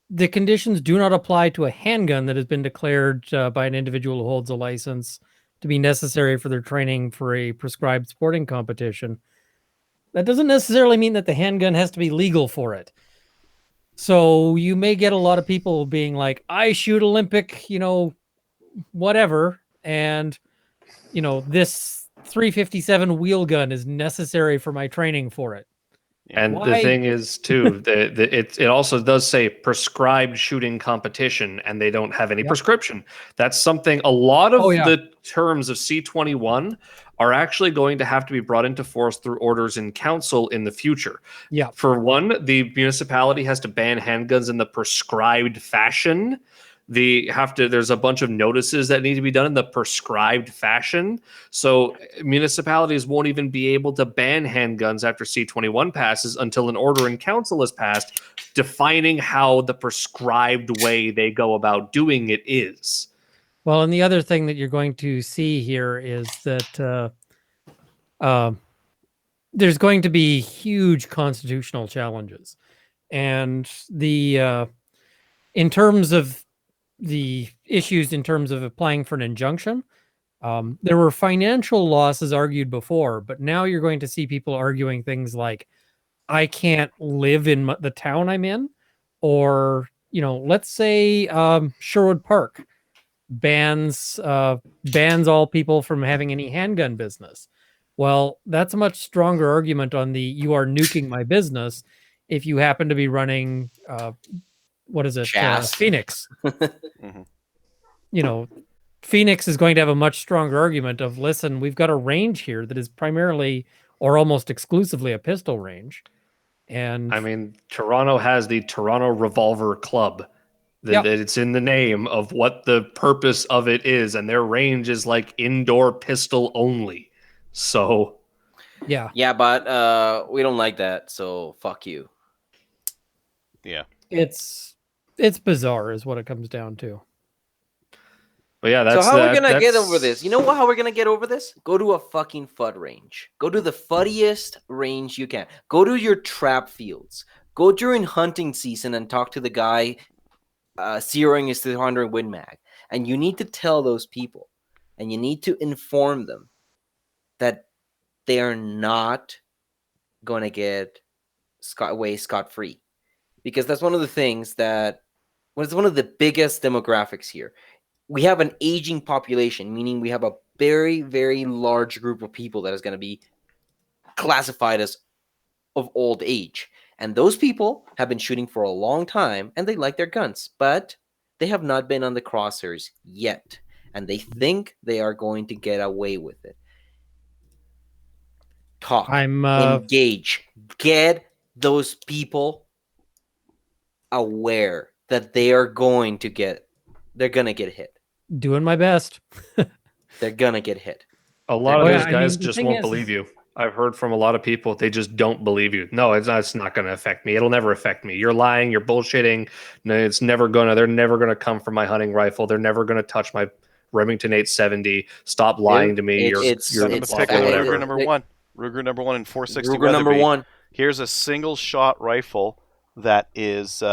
the conditions do not apply to a handgun that has been declared by an individual who holds a license to be necessary for their training for a prescribed sporting competition. That doesn't necessarily mean that the handgun has to be legal for it. So you may get a lot of people being like, I shoot Olympic, whatever. And, this 357 wheel gun is necessary for my training for it. And the thing is, too, it also does say prescribed shooting competition, and they don't have any prescription. That's something a lot of the terms of C21 are actually going to have to be brought into force through orders in council in the future. Yeah. For one, the municipality has to ban handguns in the prescribed fashion. There's a bunch of notices that need to be done in the prescribed fashion. So municipalities won't even be able to ban handguns after C21 passes until an order in council is passed defining how the prescribed way they go about doing it is. Well, and the other thing that you're going to see here is that there's going to be huge constitutional challenges. And in terms of the issues in terms of applying for an injunction, there were financial losses argued before, but now you're going to see people arguing things like, I can't live in the town I'm in, or, let's say Sherwood Park bans all people from having any handgun business. Well, that's a much stronger argument on you are nuking my business if you happen to be running what is it? Chas. Phoenix. Phoenix is going to have a much stronger argument of, listen, we've got a range here that is primarily or almost exclusively a pistol range. And I mean, Toronto has the Toronto Revolver Club. That it's in the name of what the purpose of it is, and their range is like indoor pistol only. So, yeah, but we don't like that. So fuck you. Yeah, it's bizarre, is what it comes down to. But yeah, that's so how we're gonna get over this? You know how we're gonna get over this? Go to a fucking FUD range. Go to the fuddiest range you can. Go to your trap fields. Go during hunting season and talk to the guy zeroing his 300 Win Mag. And you need to tell those people, and you need to inform them that they are not going to get scot-free. Because that's one of the things that was one of the biggest demographics here. We have an aging population, meaning we have a very, very large group of people that is going to be classified as of old age. And those people have been shooting for a long time, and they like their guns, but they have not been on the crosshairs yet. And they think they are going to get away with it. Talk. Engage. Get those people aware that they're going to get hit. Doing my best. They're going to get hit. A lot of those guys just won't believe you. I've heard from a lot of people, they just don't believe you. No, it's not going to affect me. It'll never affect me. You're lying. You're bullshitting. No, they're never going to come for my hunting rifle. They're never going to touch my Remington 870. Stop lying to me. You're Ruger number one. Ruger number one in 460 Ruger number one. Here's a single shot rifle that is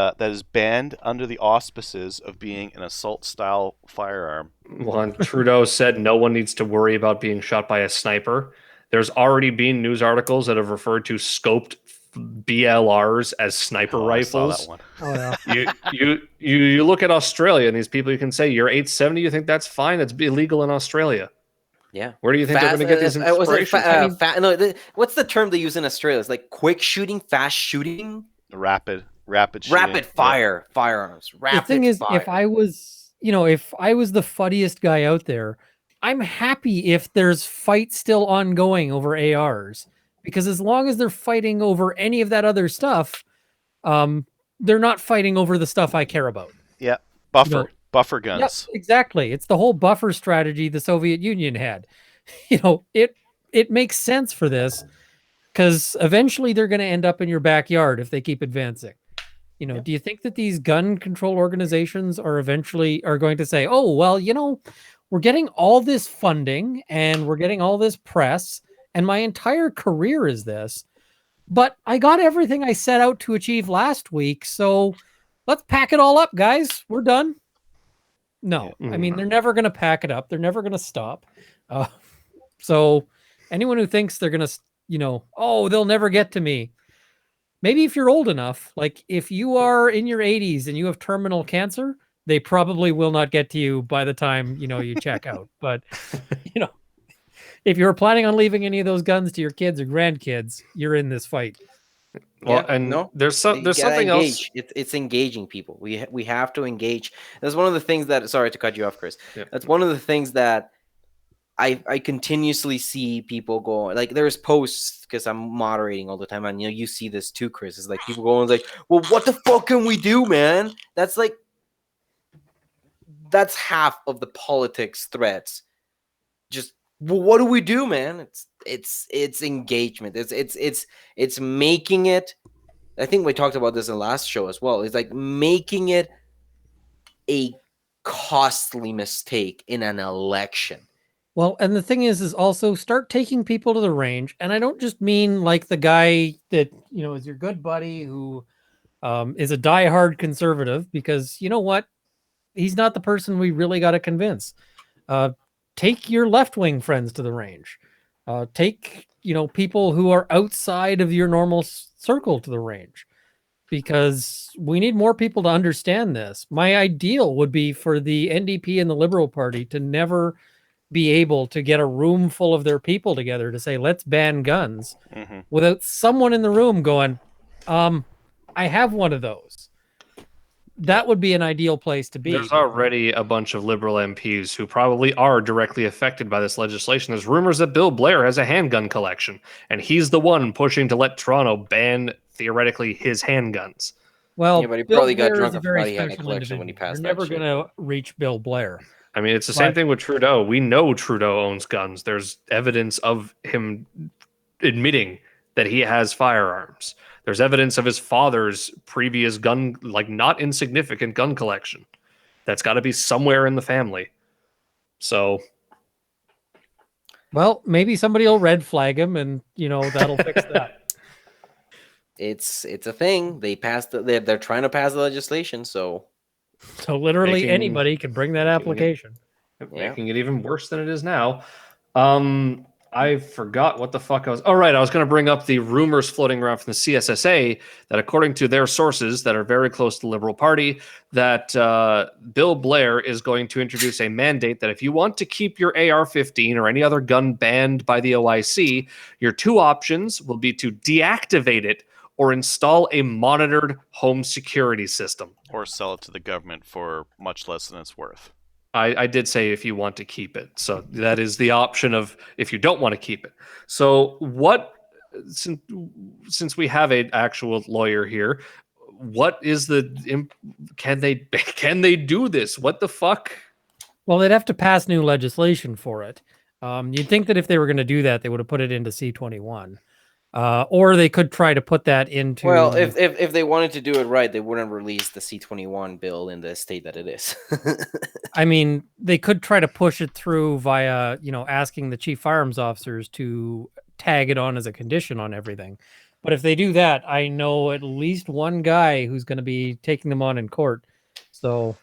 banned under the auspices of being an assault style firearm. Well, Trudeau said no one needs to worry about being shot by a sniper. There's already been news articles that have referred to scoped BLRs as sniper rifles. I saw that one. You look at Australia and these people, you can say you're 870. You think that's fine? It's illegal in Australia. Yeah. Where do you think they're going to get these inspirations? What's the term they use in Australia? It's like quick shooting, fast shooting, rapid shooting. Rapid fire firearms. The thing is, if I was the fuddiest guy out there, I'm happy if there's fight still ongoing over ARs, because as long as they're fighting over any of that other stuff, they're not fighting over the stuff I care about. Yeah. Buffer guns. Yep, exactly. It's the whole buffer strategy the Soviet Union had. It makes sense for this, because eventually they're going to end up in your backyard if they keep advancing. Do you think that these gun control organizations are going to say, oh, well, we're getting all this funding and we're getting all this press, and my entire career is this, but I got everything I set out to achieve last week, so let's pack it all up, guys. We're done. No, I mean, they're never going to pack it up. They're never going to stop. So anyone who thinks they're going to, they'll never get to me. Maybe if you're old enough, like if you are in your 80s and you have terminal cancer, they probably will not get to you by the time, you check out. But, if you're planning on leaving any of those guns to your kids or grandkids, you're in this fight. Well, there's something else. It's engaging people. We have to engage. That's one of the things that. Sorry to cut you off, Chris. Yeah. That's one of the things that I continuously see people go. Like there's posts, because I'm moderating all the time, and you see this too, Chris. It's like people going like, "Well, what the fuck can we do, man?" That's half of the politics threats. Just, well, what do we do, man? It's engagement. It's making it. I think we talked about this in the last show as well. It's like making it a costly mistake in an election. Well, and the thing is also start taking people to the range. And I don't just mean like the guy that, is your good buddy who is a diehard conservative, because you know what? He's not the person we really got to convince. Take your left-wing friends to the range. Take, people who are outside of your normal circle to the range, because we need more people to understand this. My ideal would be for the NDP and the Liberal Party to never be able to get a room full of their people together to say, let's ban guns, without someone in the room going, I have one of those. that would be an ideal place to be. There's already a bunch of liberal MPs who probably are directly affected by this legislation. There's rumors that Bill Blair has a handgun collection, and he's the one pushing to let Toronto ban, theoretically, his handguns. Well, but he Bill probably got Blair drunk is a and very forgot he had a special collection when he individual. passed You're that never shit. going to reach Bill Blair. I mean, it's the same thing with Trudeau. We know Trudeau owns guns. There's evidence of him admitting that he has firearms. There's evidence of his father's previous gun, like not insignificant gun collection. That's got to be somewhere in the family. So, well, maybe somebody will red flag him, and that'll fix that. It's a thing. They passed. They're trying to pass the legislation, so literally anybody can bring that application. Making it even worse than it is now. I forgot what the fuck I was. Oh, right. I was going to bring up the rumors floating around from the CSSA that, according to their sources that are very close to the Liberal Party, that Bill Blair is going to introduce a mandate that if you want to keep your AR-15 or any other gun banned by the OIC, your two options will be to deactivate it or install a monitored home security system. Or sell it to the government for much less than it's worth. I did say if you want to keep it. So that is the option of if you don't want to keep it. So what, since we have an actual lawyer here, what is can they do this? What the fuck? Well, they'd have to pass new legislation for it. You'd think that if they were going to do that, they would have put it into C-21. Or they could try to put that into... Well, if they wanted to do it right, they wouldn't release the C-21 bill in the state that it is. I mean, they could try to push it through via, asking the chief firearms officers to tag it on as a condition on everything. But if they do that, I know at least one guy who's going to be taking them on in court. So...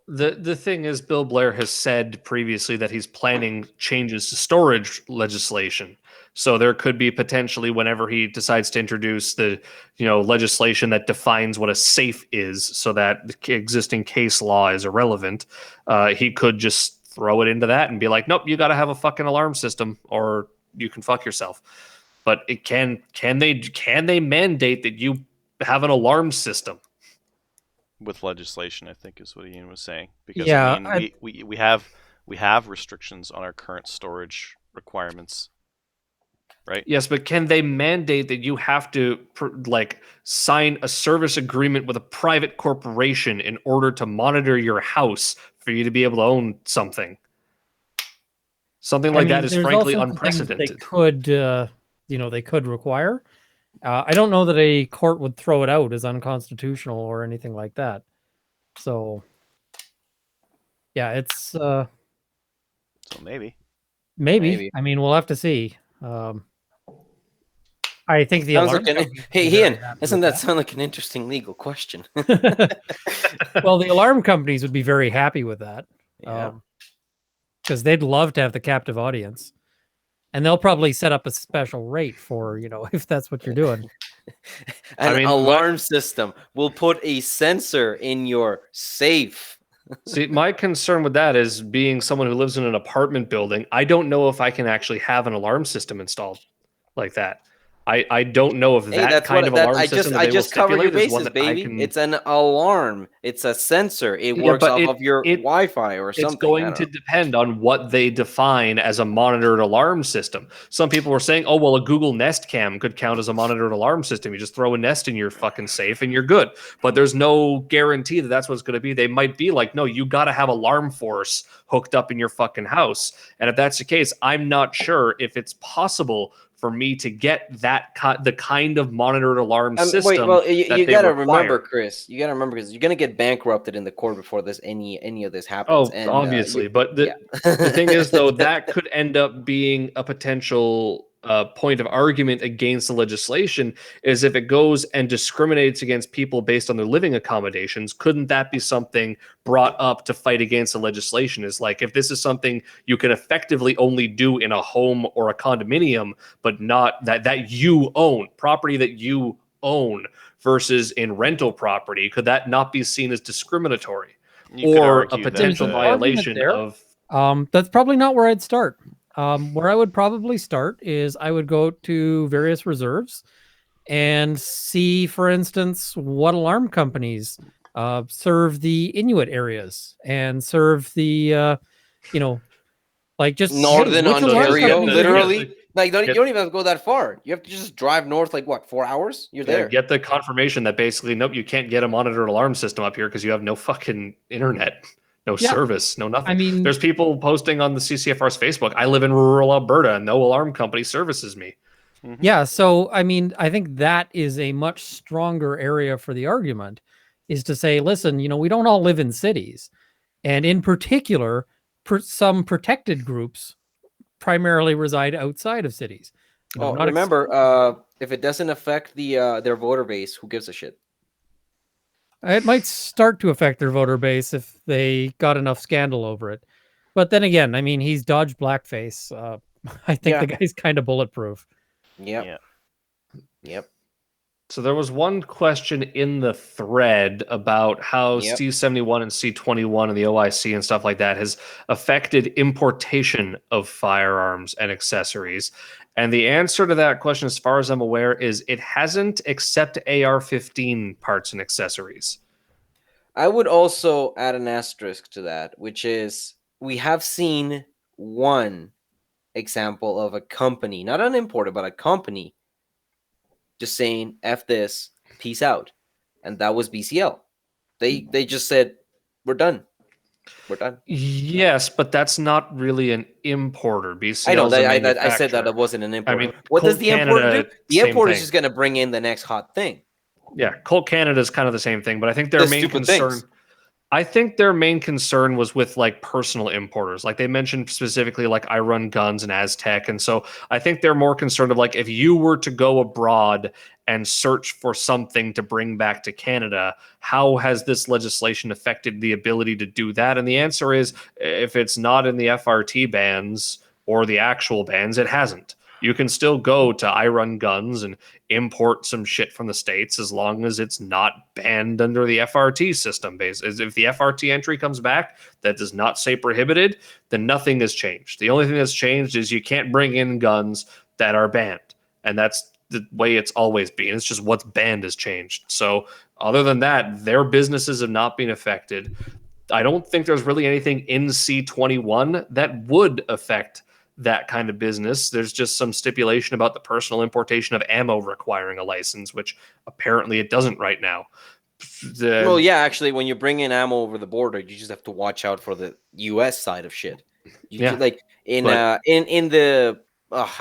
The thing is, Bill Blair has said previously that he's planning changes to storage legislation. So there could be potentially, whenever he decides to introduce the legislation that defines what a safe is, so that the existing case law is irrelevant, he could just throw it into that and be like, nope, you got to have a fucking alarm system, or you can fuck yourself. But it can they mandate that you have an alarm system? With legislation, I think is what Ian was saying. Because we have restrictions on our current storage requirements, right? Yes, but can they mandate that you have to sign a service agreement with a private corporation in order to monitor your house for you to be able to own something? Something like that is frankly unprecedented. They could require. I don't know that a court would throw it out as unconstitutional or anything like that. So, yeah, it's... So maybe. I mean, we'll have to see. I think the alarm... Hey, Ian, doesn't that sound like an interesting legal question? Well, the alarm companies would be very happy with that. Yeah. Because they'd love to have the captive audience. And they'll probably set up a special rate for, if that's what you're doing. An alarm system will put a sensor in your safe. See, my concern with that is, being someone who lives in an apartment building, I don't know if I can actually have an alarm system installed like that. I don't know if alarm system I just covered your bases, baby. It's an alarm. It's a sensor. It works off of your Wi-Fi or something. It's going to depend on what they define as a monitored alarm system. Some people were saying, oh, well, a Google Nest Cam could count as a monitored alarm system. You just throw a Nest in your fucking safe and you're good. But there's no guarantee that that's what it's going to be. They might be like, no, you got to have Alarm Force hooked up in your fucking house. And if that's the case, I'm not sure if it's possible for me to get the kind of monitored alarm system. You got to remember, Chris. You got to remember, because you're going to get bankrupted in the court before any of this happens. Oh, obviously. But the thing is, though, that could end up being a potential point of argument against the legislation, is if it goes and discriminates against people based on their living accommodations. Couldn't that be something brought up to fight against the legislation? Is like, if this is something you can effectively only do in a home or a condominium, but not that you own, property that you own, versus in rental property, could that not be seen as discriminatory or a potential violation of... That's probably not where I'd start. Where I would probably start is I would go to various reserves and see, for instance, what alarm companies serve the Inuit areas and serve the, like just Northern Ontario, literally. Like you don't even have to go that far. You have to just drive north, like what, 4 hours? You're there. Get the confirmation that basically, nope, you can't get a monitored alarm system up here because you have no fucking internet, no service, no nothing. I mean, there's people posting on the CCFR's Facebook, I live in rural Alberta and no alarm company services me. Mm-hmm. Yeah, so I mean, I think that is a much stronger area for the argument, is to say, listen, we don't all live in cities. And in particular, some protected groups primarily reside outside of cities. Remember, if it doesn't affect their voter base, who gives a shit? It might start to affect their voter base if they got enough scandal over it. But then again, I mean, he's dodged blackface. I think the guy's kind of bulletproof. Yep. So there was one question in the thread about how C-71 and C-21 and the OIC and stuff like that has affected importation of firearms and accessories. And the answer to that question, as far as I'm aware, is it hasn't, except AR-15 parts and accessories. I would also add an asterisk to that, which is we have seen one example of a company, not an importer, but a company, just saying F this, peace out. And that was BCL. They just said, we're done. Yes, but that's not really an importer. BCL. I know that I said that it wasn't an importer. I mean, what does the importer do? The importer is just going to bring in the next hot thing. Yeah, Colt Canada is kind of the same thing, but I think their main concern. I think their main concern was with like personal importers. Like they mentioned specifically like I Run Guns and Aztec. And so I think they're more concerned of like if you were to go abroad and search for something to bring back to Canada, how has this legislation affected the ability to do that? And the answer is if it's not in the FRT bans or the actual bans, it hasn't. You can still go to I Run Guns and import some shit from the States as long as it's not banned under the FRT system. If the FRT entry comes back that does not say prohibited, then nothing has changed. The only thing that's changed is you can't bring in guns that are banned. And that's the way it's always been. It's just what's banned has changed. So other than that, their businesses have not been affected. I don't think there's really anything in C-21 that would affect that kind of business. There's just some stipulation about the personal importation of ammo requiring a license, which apparently it doesn't right now. Well, yeah, actually, when you bring in ammo over the border, you just have to watch out for the U.S. side of shit. Like I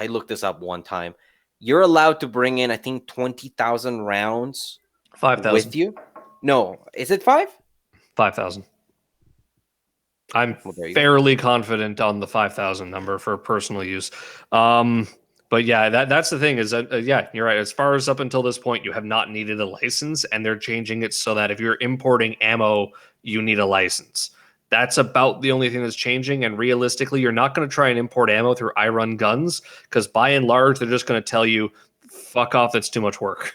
looked this up one time. You're allowed to bring in, I think, 20,000 rounds 5,000 with you. No, is it 5,000. I'm fairly confident on the 5,000 number for personal use. But yeah, that's the thing is that, you're right. As far as up until this point, you have not needed a license, and they're changing it so that if you're importing ammo, you need a license. That's about the only thing that's changing. And realistically, you're not going to try and import ammo through I Run Guns because by and large, they're just going to tell you, fuck off, that's too much work.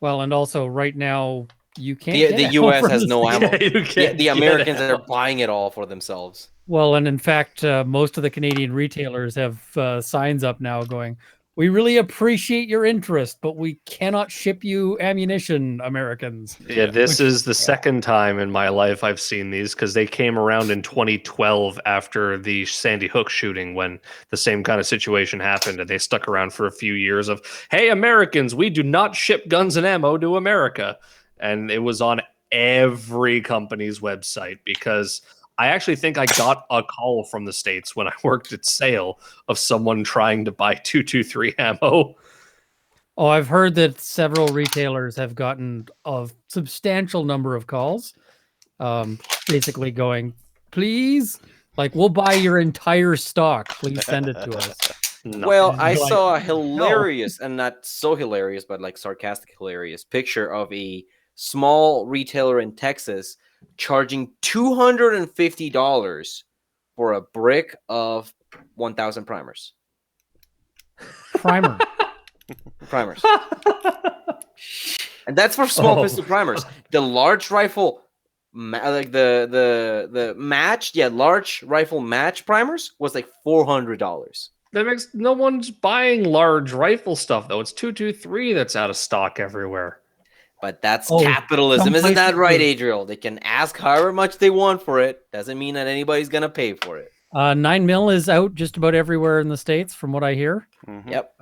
Well, and also right now, you can't. The U.S. has no ammo. The Americans are buying it all for themselves. Well, and in fact, most of the Canadian retailers have signs up now going, "We really appreciate your interest, but we cannot ship you ammunition, Americans." Yeah, this is the second time in my life I've seen these because they came around in 2012 after the Sandy Hook shooting when the same kind of situation happened, and they stuck around for a few years of, "Hey, Americans, we do not ship guns and ammo to America." And it was on every company's website because I actually think I got a call from the States when I worked at Sale of someone trying to buy 223 ammo. Oh, I've heard that several retailers have gotten a substantial number of calls, basically going, please, like, we'll buy your entire stock. Please send it to us. No. Well, I saw a hilarious, and not so hilarious, but like sarcastic hilarious picture of a small retailer in Texas charging $250 for a brick of 1,000 primers. Primers. And that's for small pistol primers. The large rifle, like the matched, large rifle match primers was like $400. That makes no one's buying large rifle stuff though. It's 223 that's out of stock everywhere. But that's capitalism. Isn't that right, Adriel? They can ask however much they want for it. Doesn't mean that anybody's going to pay for it. 9mm is out just about everywhere in the States, from what I hear. Yep.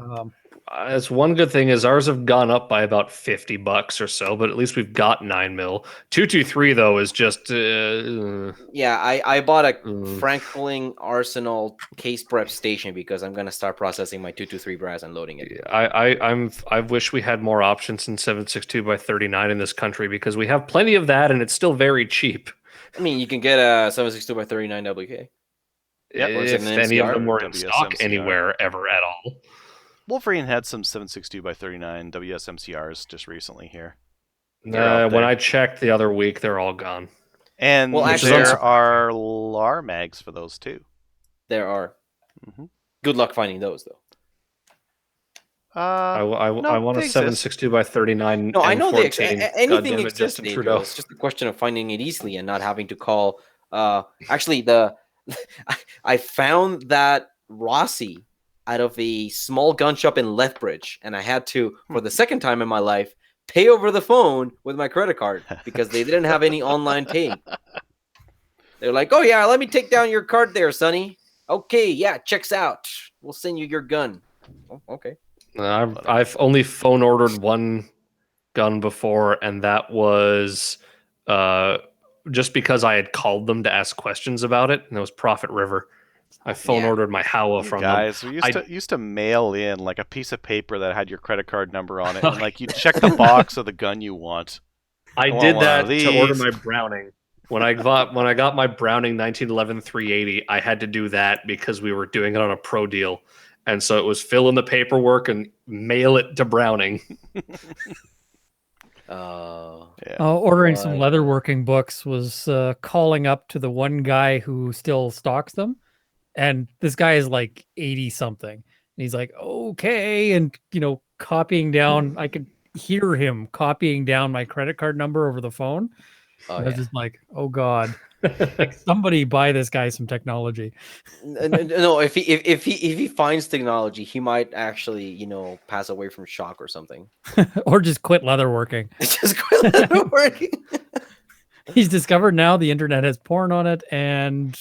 That's one good thing is ours have gone up by about $50 or so, but at least we've got 9mm. 223 though is just yeah. I bought a Franklin Arsenal case prep station because I'm gonna start processing my 223 brass and loading it. I wish we had more options than 7.62x39 in this country because we have plenty of that and it's still very cheap. I mean, you can get a 7.62x39 WK. Yep, if any of them were in stock anywhere ever at all. Wolverine had some 7.62x39 WSMCRs just recently here. When I checked the other week, they're all gone. And there are LAR mags for those too. There are. Good luck finding those, though. I want a 7.62x39. No, I know anything exists. It's just a question of finding it easily and not having to call. Actually, I found that Rossi out of a small gun shop in Lethbridge, and I had to, for the second time in my life, pay over the phone with my credit card because they didn't have any online paying. They're like, "Oh yeah, let me take down your card there, Sonny." Okay, yeah, checks out. We'll send you your gun. Oh, okay. I've only phone ordered one gun before, and that was just because I had called them to ask questions about it, and it was Prophet River. I phone ordered my Howa from guys, them. We used to mail in like a piece of paper that had your credit card number on it, and like you check the box of the gun you want. I did that to order my Browning. When I got my Browning 1911 380, I had to do that because we were doing it on a pro deal, and so it was fill in the paperwork and mail it to Browning. Ordering some leatherworking books was calling up to the one guy who still stocks them. And this guy is like 80 something. And he's like, okay. And, copying down, I could hear him copying down my credit card number over the phone. I was just like, oh God, like somebody buy this guy some technology. No, if he finds technology, he might actually, pass away from shock or something. Or just quit leatherworking. He's discovered now the internet has porn on it, and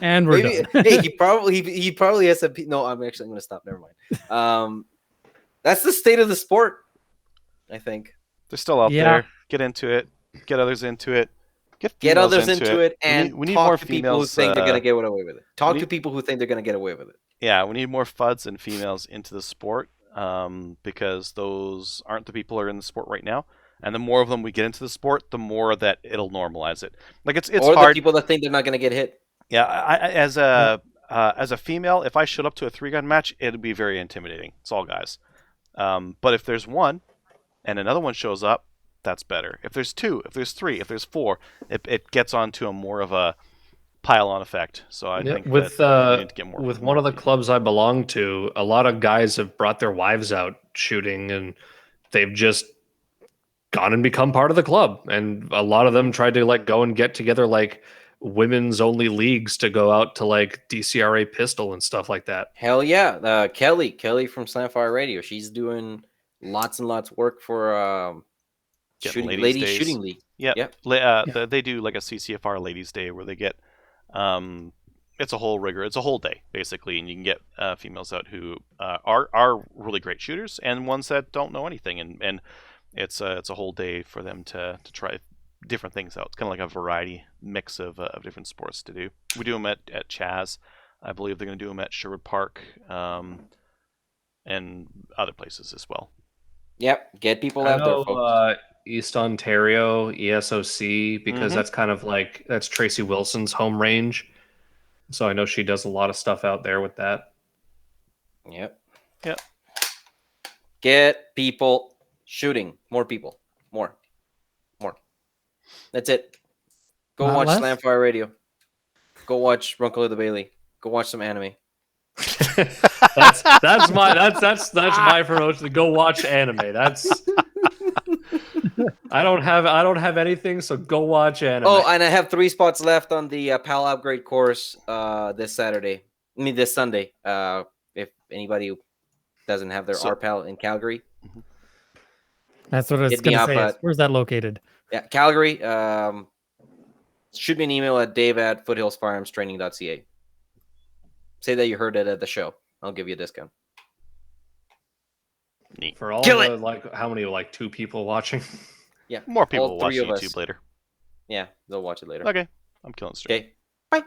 and we're done. Hey, he probably has a. No, I'm going to stop. Never mind. That's the state of the sport. I think they're still out there. Get into it. Get others into it. Get others into it, and we need talk more to females, people who think they're going to get away with it. Talk to people who think they're going to get away with it. Yeah, we need more FUDs and females into the sport. Because those aren't the people who are in the sport right now, and the more of them we get into the sport, the more that it'll normalize it. Like it's or hard. The people that think they're not going to get hit. Yeah, as a female, if I showed up to a 3-gun match, it'd be very intimidating. It's all guys. But if there's one, and another one shows up, that's better. If there's 2, if there's 3, if there's 4, it gets onto a more of a pile-on effect. So I think with we need to get more. With one of the clubs I belong to, a lot of guys have brought their wives out shooting, and they've just gone and become part of the club. And a lot of them tried to go and get together women's only leagues to go out to DCRA pistol and stuff like that. Hell yeah, Kelly from Slamfire Radio, she's doing lots and lots of work for ladies shooting league. Yeah, they do like a CCFR Ladies Day where they get. It's a whole rigor. It's a whole day basically, and you can get females out who are really great shooters and ones that don't know anything, and it's a whole day for them to try different things out. It's kind of like a variety mix of different sports to do. We do them at Chaz. I believe they're going to do them at Sherwood Park, and other places as well. Yep, get people out there, folks. East Ontario, ESOC, because that's kind of that's Tracy Wilson's home range. So I know she does a lot of stuff out there with that. Yep. Get people shooting. More people. More. That's it. Go watch Slamfire Radio. Go watch Runkle of the Bailey. Go watch some anime. that's my promotion. Go watch anime. I don't have anything, so go watch anime. Oh, and I have 3 spots left on the PAL upgrade course this Sunday. If anybody doesn't have their RPAL in Calgary. That's what I was going to say. Where's that located? Yeah, Calgary. Shoot me an email at dave@foothillsfirearmstraining.ca. Say that you heard it at the show. I'll give you a discount. Neat. For all the, like, how many, like 2 people watching? Yeah. More people will watch YouTube later. Yeah, they'll watch it later. Okay. I'm killing straight. Okay. Bye.